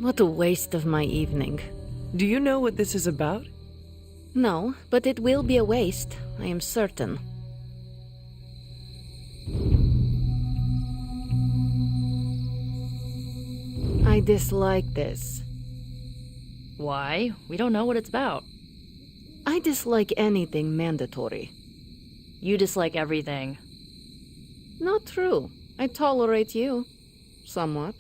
What a waste of my evening. Do you know what this is about? No, but it will be a waste, I am certain. I dislike this. Why? We don't know what it's about. I dislike anything mandatory. You dislike everything. Not true. I tolerate you. Somewhat.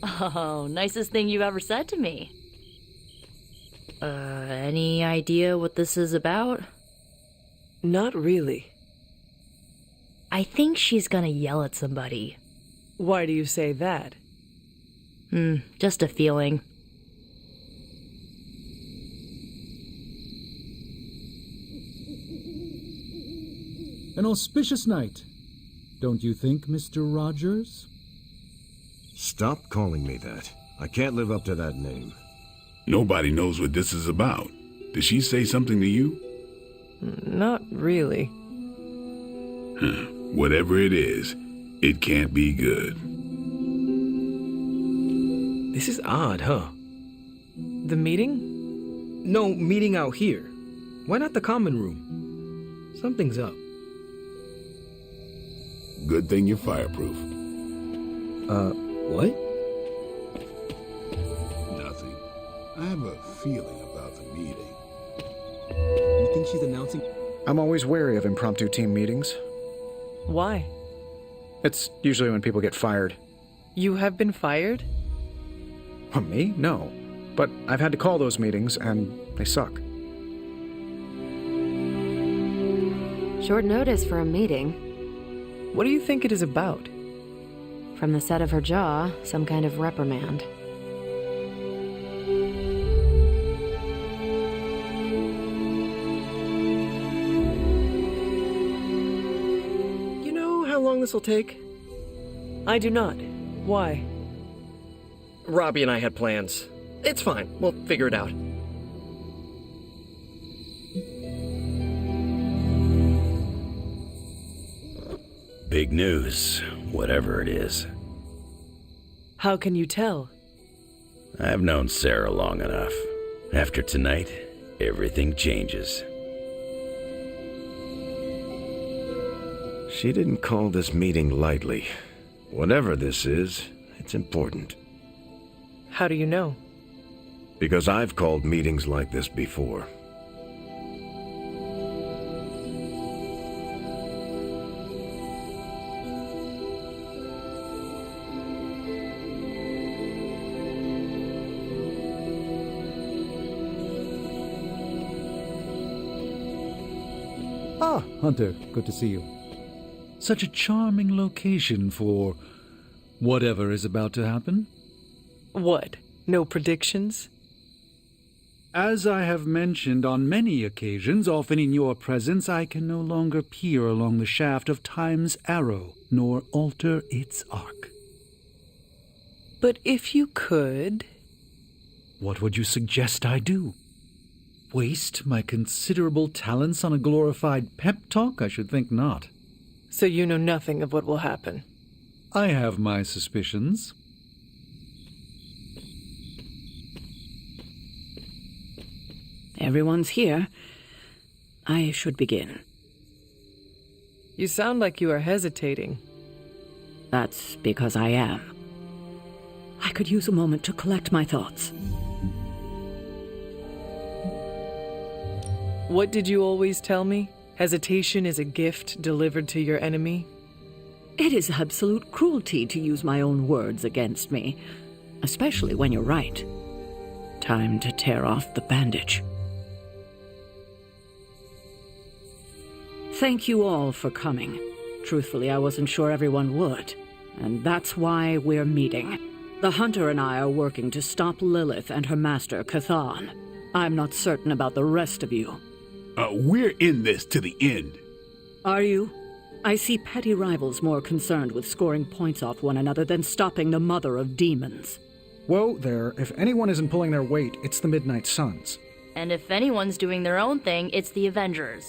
Oh, nicest thing you've ever said to me. Any idea what this is about? Not really. I think she's gonna yell at somebody. Why do you say that? Just a feeling. An auspicious night, don't you think, Mr. Rogers? Stop calling me that. I can't live up to that name. Nobody knows what this is about. Did she say something to you? Not really. Whatever it is, it can't be good. This is odd, huh? The meeting? No, meeting out here. Why not the common room? Something's up. Good thing you're fireproof. What? Nothing. I have a feeling about the meeting. You think she's announcing? I'm always wary of impromptu team meetings. Why? It's usually when people get fired. You have been fired? Me? No. But I've had to call those meetings, and they suck. Short notice for a meeting. What do you think it is about? From the set of her jaw, some kind of reprimand. You know how long this will take? I do not. Why? Robbie and I had plans. It's fine. We'll figure it out. Big news, whatever it is. How can you tell? I've known Sarah long enough. After tonight, everything changes. She didn't call this meeting lightly. Whatever this is, it's important. How do you know? Because I've called meetings like this before. Ah, Hunter, good to see you. Such a charming location for whatever is about to happen. What? No predictions? As I have mentioned on many occasions, often in your presence, I can no longer peer along the shaft of time's arrow, nor alter its arc. But if you could... What would you suggest I do? Waste my considerable talents on a glorified pep talk? I should think not. So you know nothing of what will happen? I have my suspicions. Everyone's here. I should begin. You sound like you are hesitating. That's because I am. I could use a moment to collect my thoughts. What did you always tell me? Hesitation is a gift delivered to your enemy? It is absolute cruelty to use my own words against me, especially when you're right. Time to tear off the bandage. Thank you all for coming. Truthfully, I wasn't sure everyone would, and that's why we're meeting. The Hunter and I are working to stop Lilith and her master, Chthon. I'm not certain about the rest of you. We're in this to the end. Are you? I see petty rivals more concerned with scoring points off one another than stopping the mother of demons. Whoa there, if anyone isn't pulling their weight, it's the Midnight Suns. And if anyone's doing their own thing, it's the Avengers.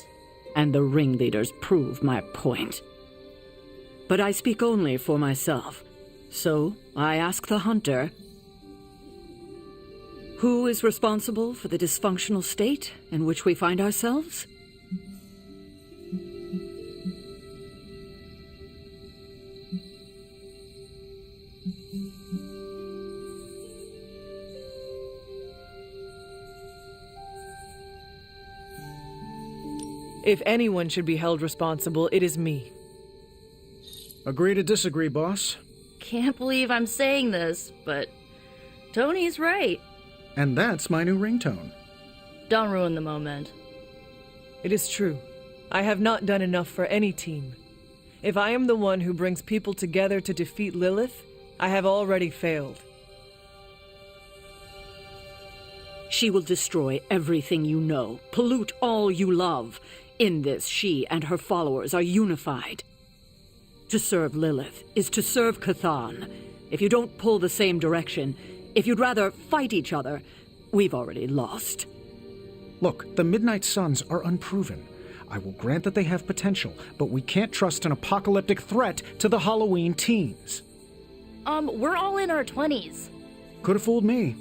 And the ringleaders prove my point. But I speak only for myself. So, I ask the Hunter, who is responsible for the dysfunctional state in which we find ourselves? If anyone should be held responsible, it is me. Agree to disagree, boss. Can't believe I'm saying this, but Tony's right. And that's my new ringtone. Don't ruin the moment. It is true. I have not done enough for any team. If I am the one who brings people together to defeat Lilith, I have already failed. She will destroy everything you know, pollute all you love. In this, she and her followers are unified. To serve Lilith is to serve Chthon. If you don't pull the same direction, if you'd rather fight each other, we've already lost. Look, the Midnight Suns are unproven. I will grant that they have potential, but we can't trust an apocalyptic threat to the Halloween teens. We're all in our 20s. Could have fooled me.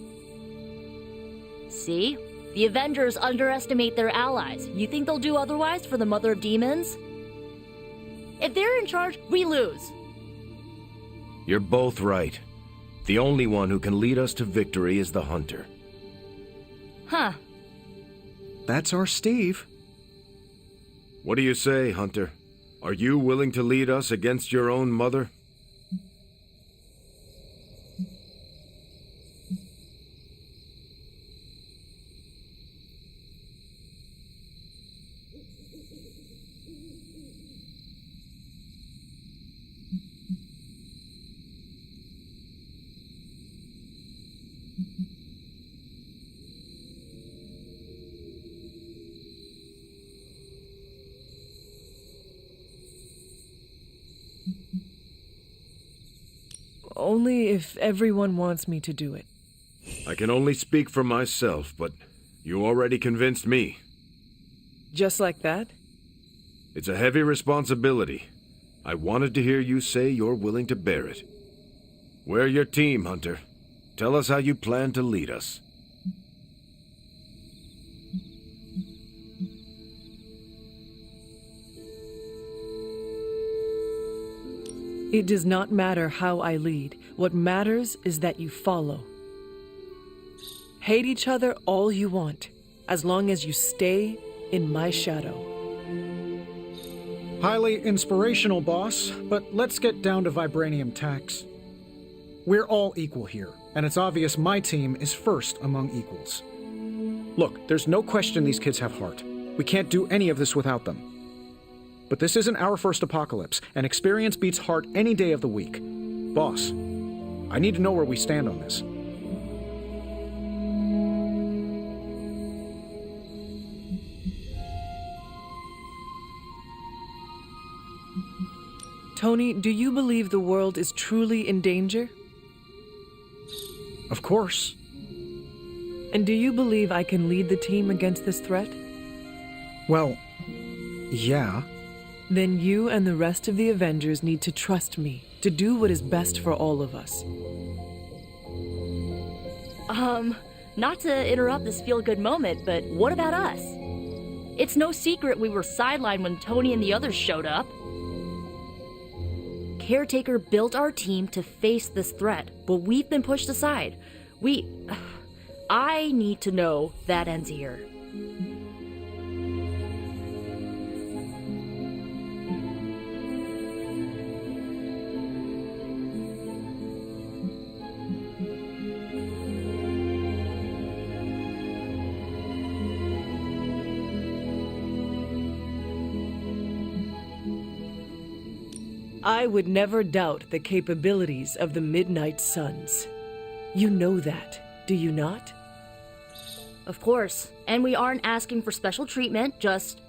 See? The Avengers underestimate their allies. You think they'll do otherwise for the Mother of Demons? If they're in charge, we lose. You're both right. The only one who can lead us to victory is the Hunter. Huh. That's our Steve. What do you say, Hunter? Are you willing to lead us against your own mother? Only if everyone wants me to do it. I can only speak for myself, but you already convinced me. Just like that? It's a heavy responsibility. I wanted to hear you say you're willing to bear it. We're your team, Hunter. Tell us how you plan to lead us. It does not matter how I lead. What matters is that you follow. Hate each other all you want, as long as you stay in my shadow. Highly inspirational, boss, but let's get down to vibranium tax. We're all equal here, and it's obvious my team is first among equals. Look, there's no question these kids have heart. We can't do any of this without them. But this isn't our first apocalypse, and experience beats heart any day of the week. Boss, I need to know where we stand on this. Tony, do you believe the world is truly in danger? Of course. And do you believe I can lead the team against this threat? Well, yeah. Then you and the rest of the Avengers need to trust me to do what is best for all of us. Not to interrupt this feel-good moment, but what about us? It's no secret we were sidelined when Tony and the others showed up. Caretaker built our team to face this threat, but we've been pushed aside. I need to know that ends here. I would never doubt the capabilities of the Midnight Suns. You know that, do you not? Of course. And we aren't asking for special treatment, just...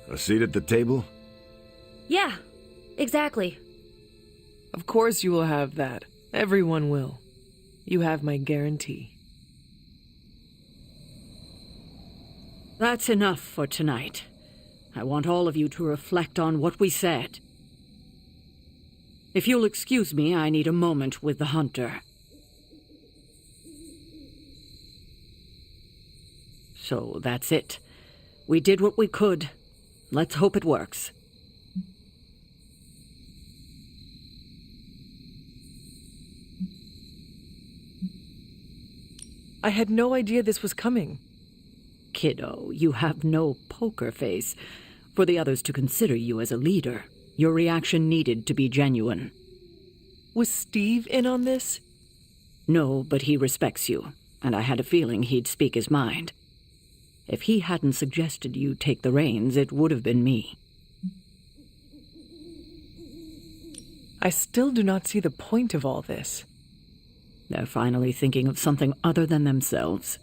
A seat at the table? Yeah, exactly. Of course you will have that. Everyone will. You have my guarantee. That's enough for tonight. I want all of you to reflect on what we said. If you'll excuse me, I need a moment with the Hunter. So that's it. We did what we could. Let's hope it works. I had no idea this was coming. Kiddo, you have no poker face. For the others to consider you as a leader, your reaction needed to be genuine. Was Steve in on this? No, but he respects you, and I had a feeling he'd speak his mind. If he hadn't suggested you take the reins, it would have been me. I still do not see the point of all this. They're finally thinking of something other than themselves.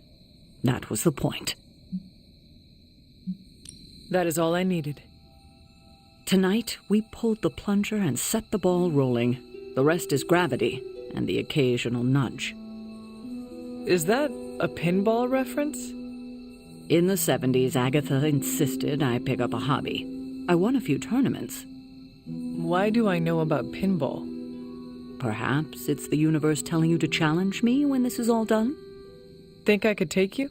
That was the point. That is all I needed. Tonight, we pulled the plunger and set the ball rolling. The rest is gravity and the occasional nudge. Is that a pinball reference? In the 70s, Agatha insisted I pick up a hobby. I won a few tournaments. Why do I know about pinball? Perhaps it's the universe telling you to challenge me when this is all done? Think I could take you?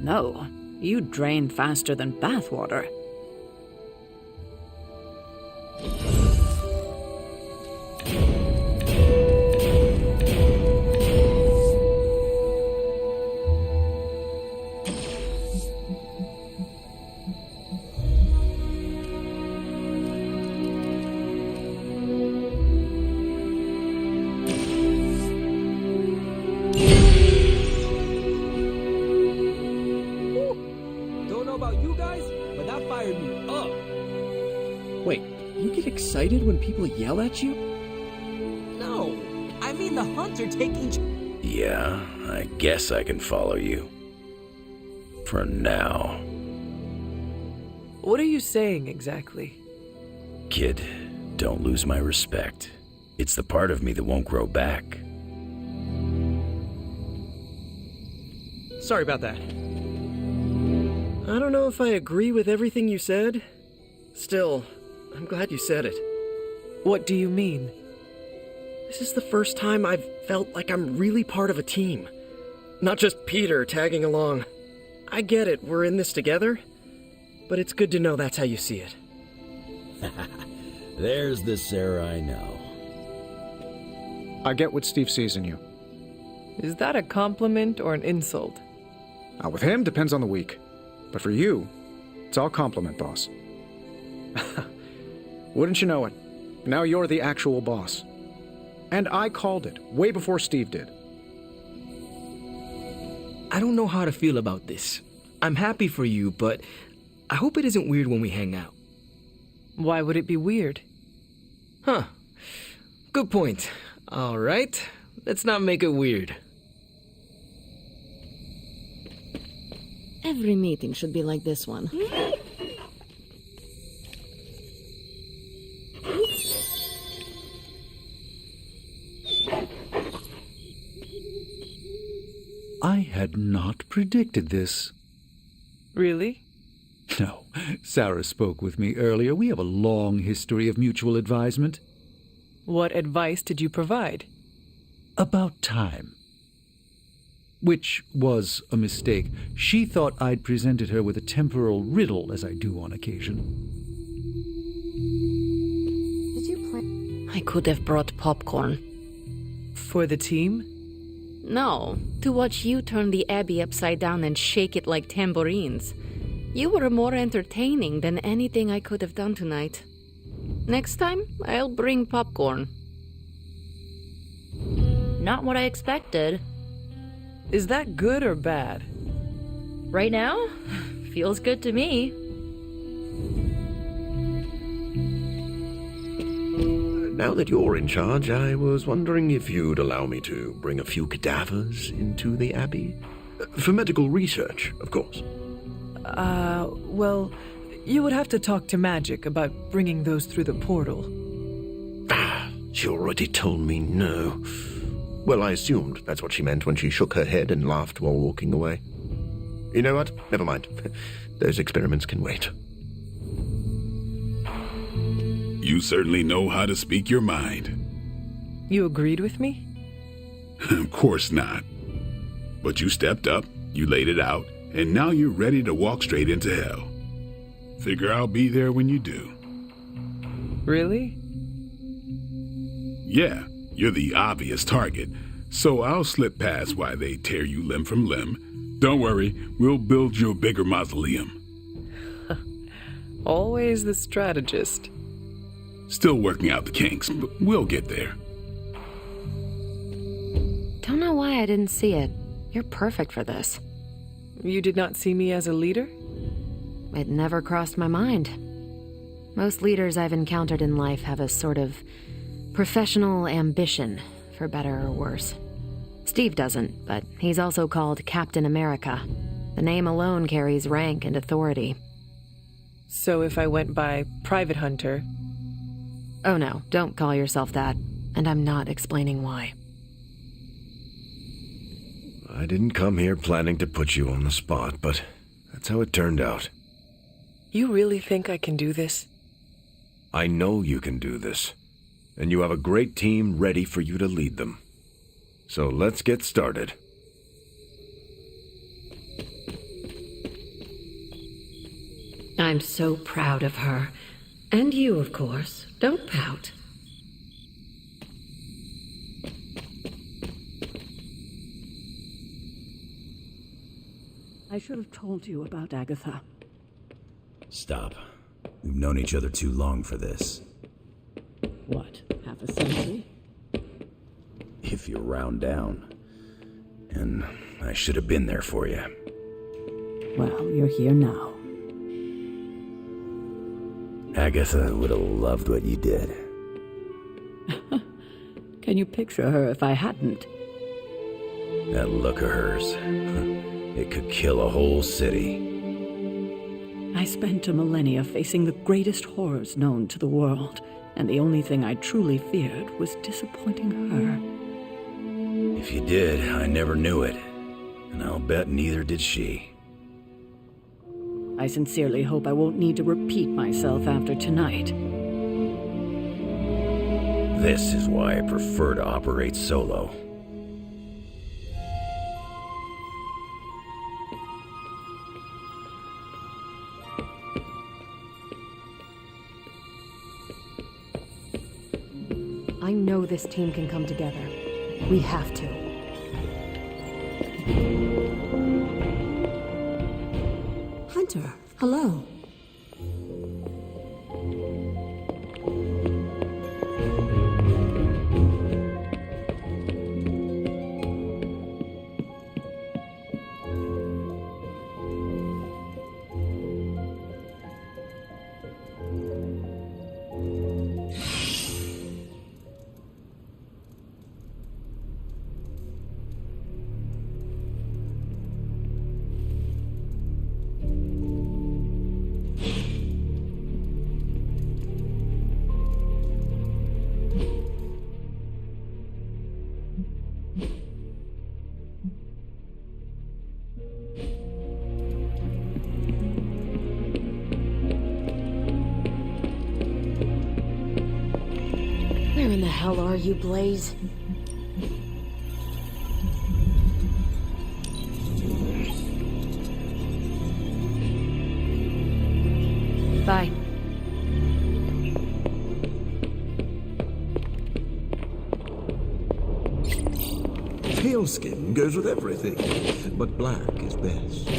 No, you drain faster than bathwater. Excited when people yell at you? No, I mean the Hunter taking... Yeah, I guess I can follow you. For now. What are you saying exactly? Kid, don't lose my respect. It's the part of me that won't grow back. Sorry about that. I don't know if I agree with everything you said. Still, I'm glad you said it. What do you mean? This is the first time I've felt like I'm really part of a team. Not just Peter tagging along. I get it, we're in this together. But it's good to know that's how you see it. There's the Sarah I know. I get what Steve sees in you. Is that a compliment or an insult? With him, depends on the week. But for you, it's all compliment, boss. Wouldn't you know it? Now you're the actual boss. And I called it, way before Steve did. I don't know how to feel about this. I'm happy for you, but I hope it isn't weird when we hang out. Why would it be weird? Huh. Good point. All right. Let's not make it weird. Every meeting should be like this one. I had not predicted this. Really? No. Sarah spoke with me earlier. We have a long history of mutual advisement. What advice did you provide? About time. Which was a mistake. She thought I'd presented her with a temporal riddle, as I do on occasion. Did you play? I could have brought popcorn. For the team? No, to watch you turn the Abbey upside down and shake it like tambourines. You were more entertaining than anything I could have done tonight. Next time, I'll bring popcorn. Not what I expected. Is that good or bad? Right now? Feels good to me. Now that you're in charge, I was wondering if you'd allow me to bring a few cadavers into the Abbey. For medical research, of course. Well, you would have to talk to Magic about bringing those through the portal. She already told me no. Well, I assumed that's what she meant when she shook her head and laughed while walking away. You know what? Never mind. Those experiments can wait. You certainly know how to speak your mind. You agreed with me? Of course not. But you stepped up, you laid it out, and now you're ready to walk straight into hell. Figure I'll be there when you do. Really? Yeah, you're the obvious target, so I'll slip past why they tear you limb from limb. Don't worry, we'll build you a bigger mausoleum. Always the strategist. Still working out the kinks, but we'll get there. Don't know why I didn't see it. You're perfect for this. You did not see me as a leader? It never crossed my mind. Most leaders I've encountered in life have a sort of professional ambition, for better or worse. Steve doesn't, but he's also called Captain America. The name alone carries rank and authority. So if I went by Private Hunter... Oh no, don't call yourself that. And I'm not explaining why. I didn't come here planning to put you on the spot, but that's how it turned out. You really think I can do this? I know you can do this. And you have a great team ready for you to lead them. So let's get started. I'm so proud of her. And you, of course. Don't pout. I should have told you about Agatha. Stop. We've known each other too long for this. What, half a century? If you round down. And I should have been there for you. Well, you're here now. Agatha would have loved what you did. Can you picture her if I hadn't? That look of hers. It could kill a whole city. I spent a millennia facing the greatest horrors known to the world, and the only thing I truly feared was disappointing her. If you did, I never knew it. And I'll bet neither did she. I sincerely hope I won't need to repeat myself after tonight. This is why I prefer to operate solo. I know this team can come together. We have to. Hunter, hello. Where in the hell are you, Blaze? Bye. Pale skin goes with everything, but black is best.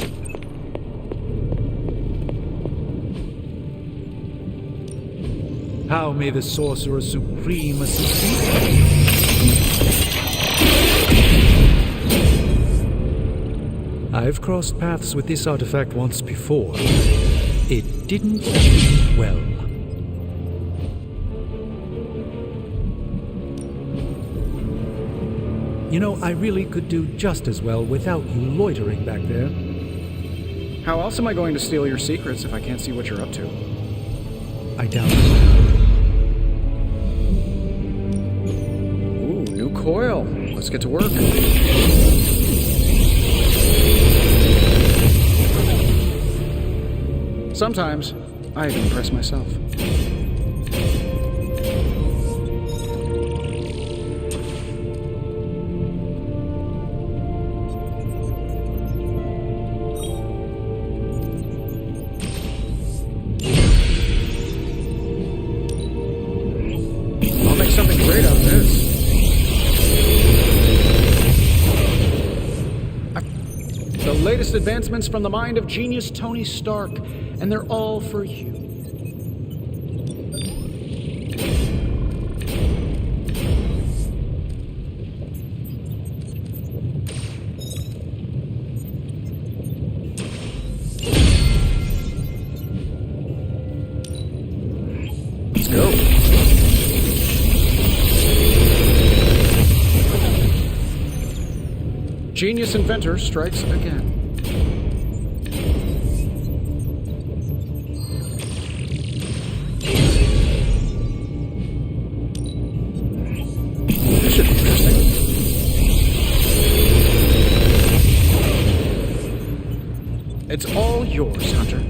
How may the Sorcerer Supreme assist you? I've crossed paths with this artifact once before. It didn't end well. You know, I really could do just as well without you loitering back there. How else am I going to steal your secrets if I can't see what you're up to? I doubt it. Ooh, new coil. Let's get to work. Sometimes, I even impress myself. I'll make something great out of this. The latest advancements from the mind of genius Tony Stark, and they're all for you. Let's go. Genius inventor strikes again. This should be interesting. It's all yours, Hunter.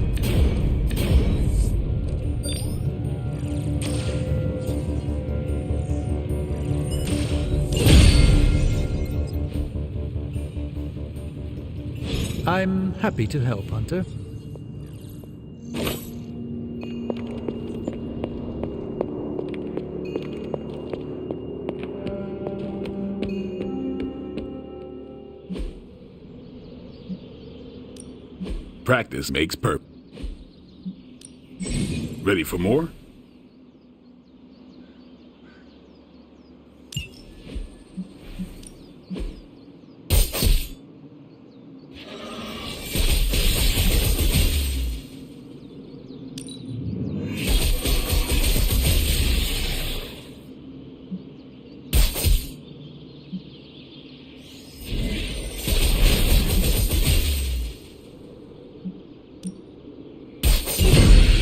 I'm happy to help, Hunter. Practice makes perfect. Ready for more?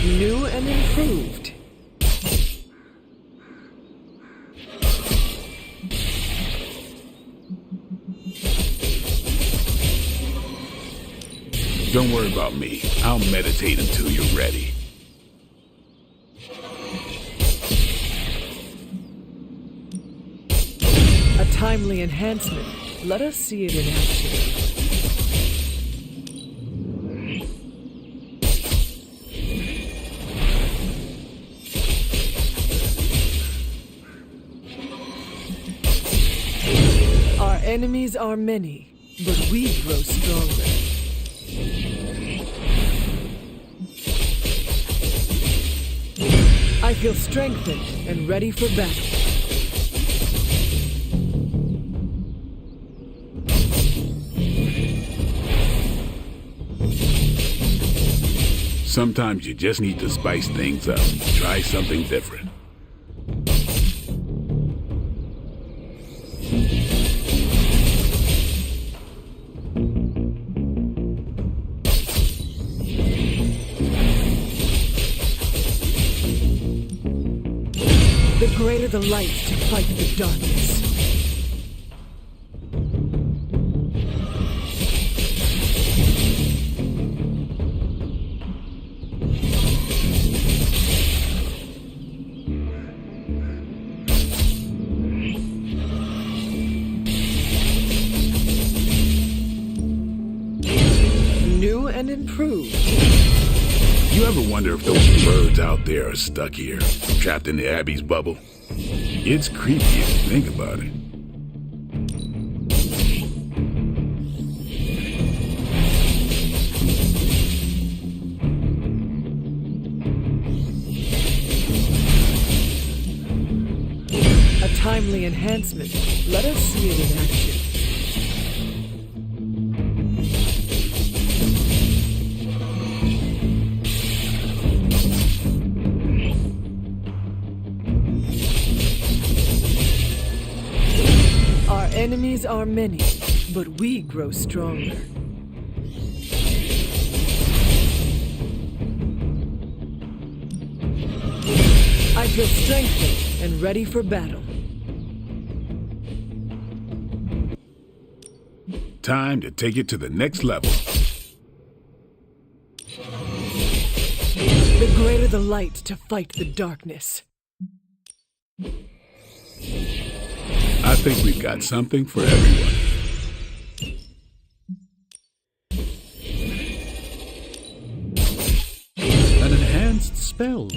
New and improved. Don't worry about me. I'll meditate until you're ready. timely enhancement. Let us see it in action. Our enemies are many, but we grow stronger. I feel strengthened and ready for battle. Sometimes you just need to spice things up. Try something different. The greater the light to fight the darkness. New and improved. You ever wonder if those birds out there are stuck here, trapped in the Abbey's bubble? It's creepy if you think about it. A timely enhancement. Let us see it in action. Our enemies are many, but we grow stronger. I feel strengthened and ready for battle. Time to take it to the next level. The greater the light to fight the darkness. I think we've got something for everyone. An enhanced spell.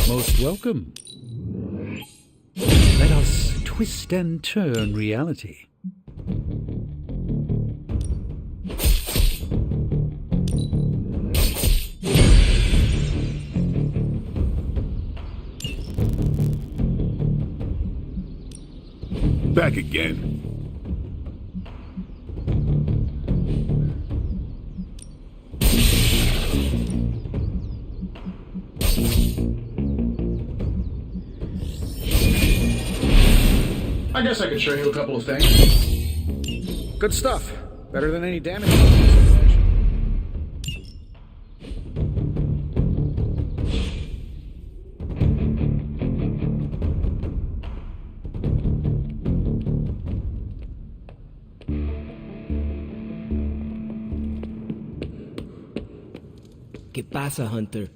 Most welcome. Let us twist and turn reality. Back again. I guess I could show you a couple of things. Good stuff. Better than any damage. ¿Qué pasa, Hunter?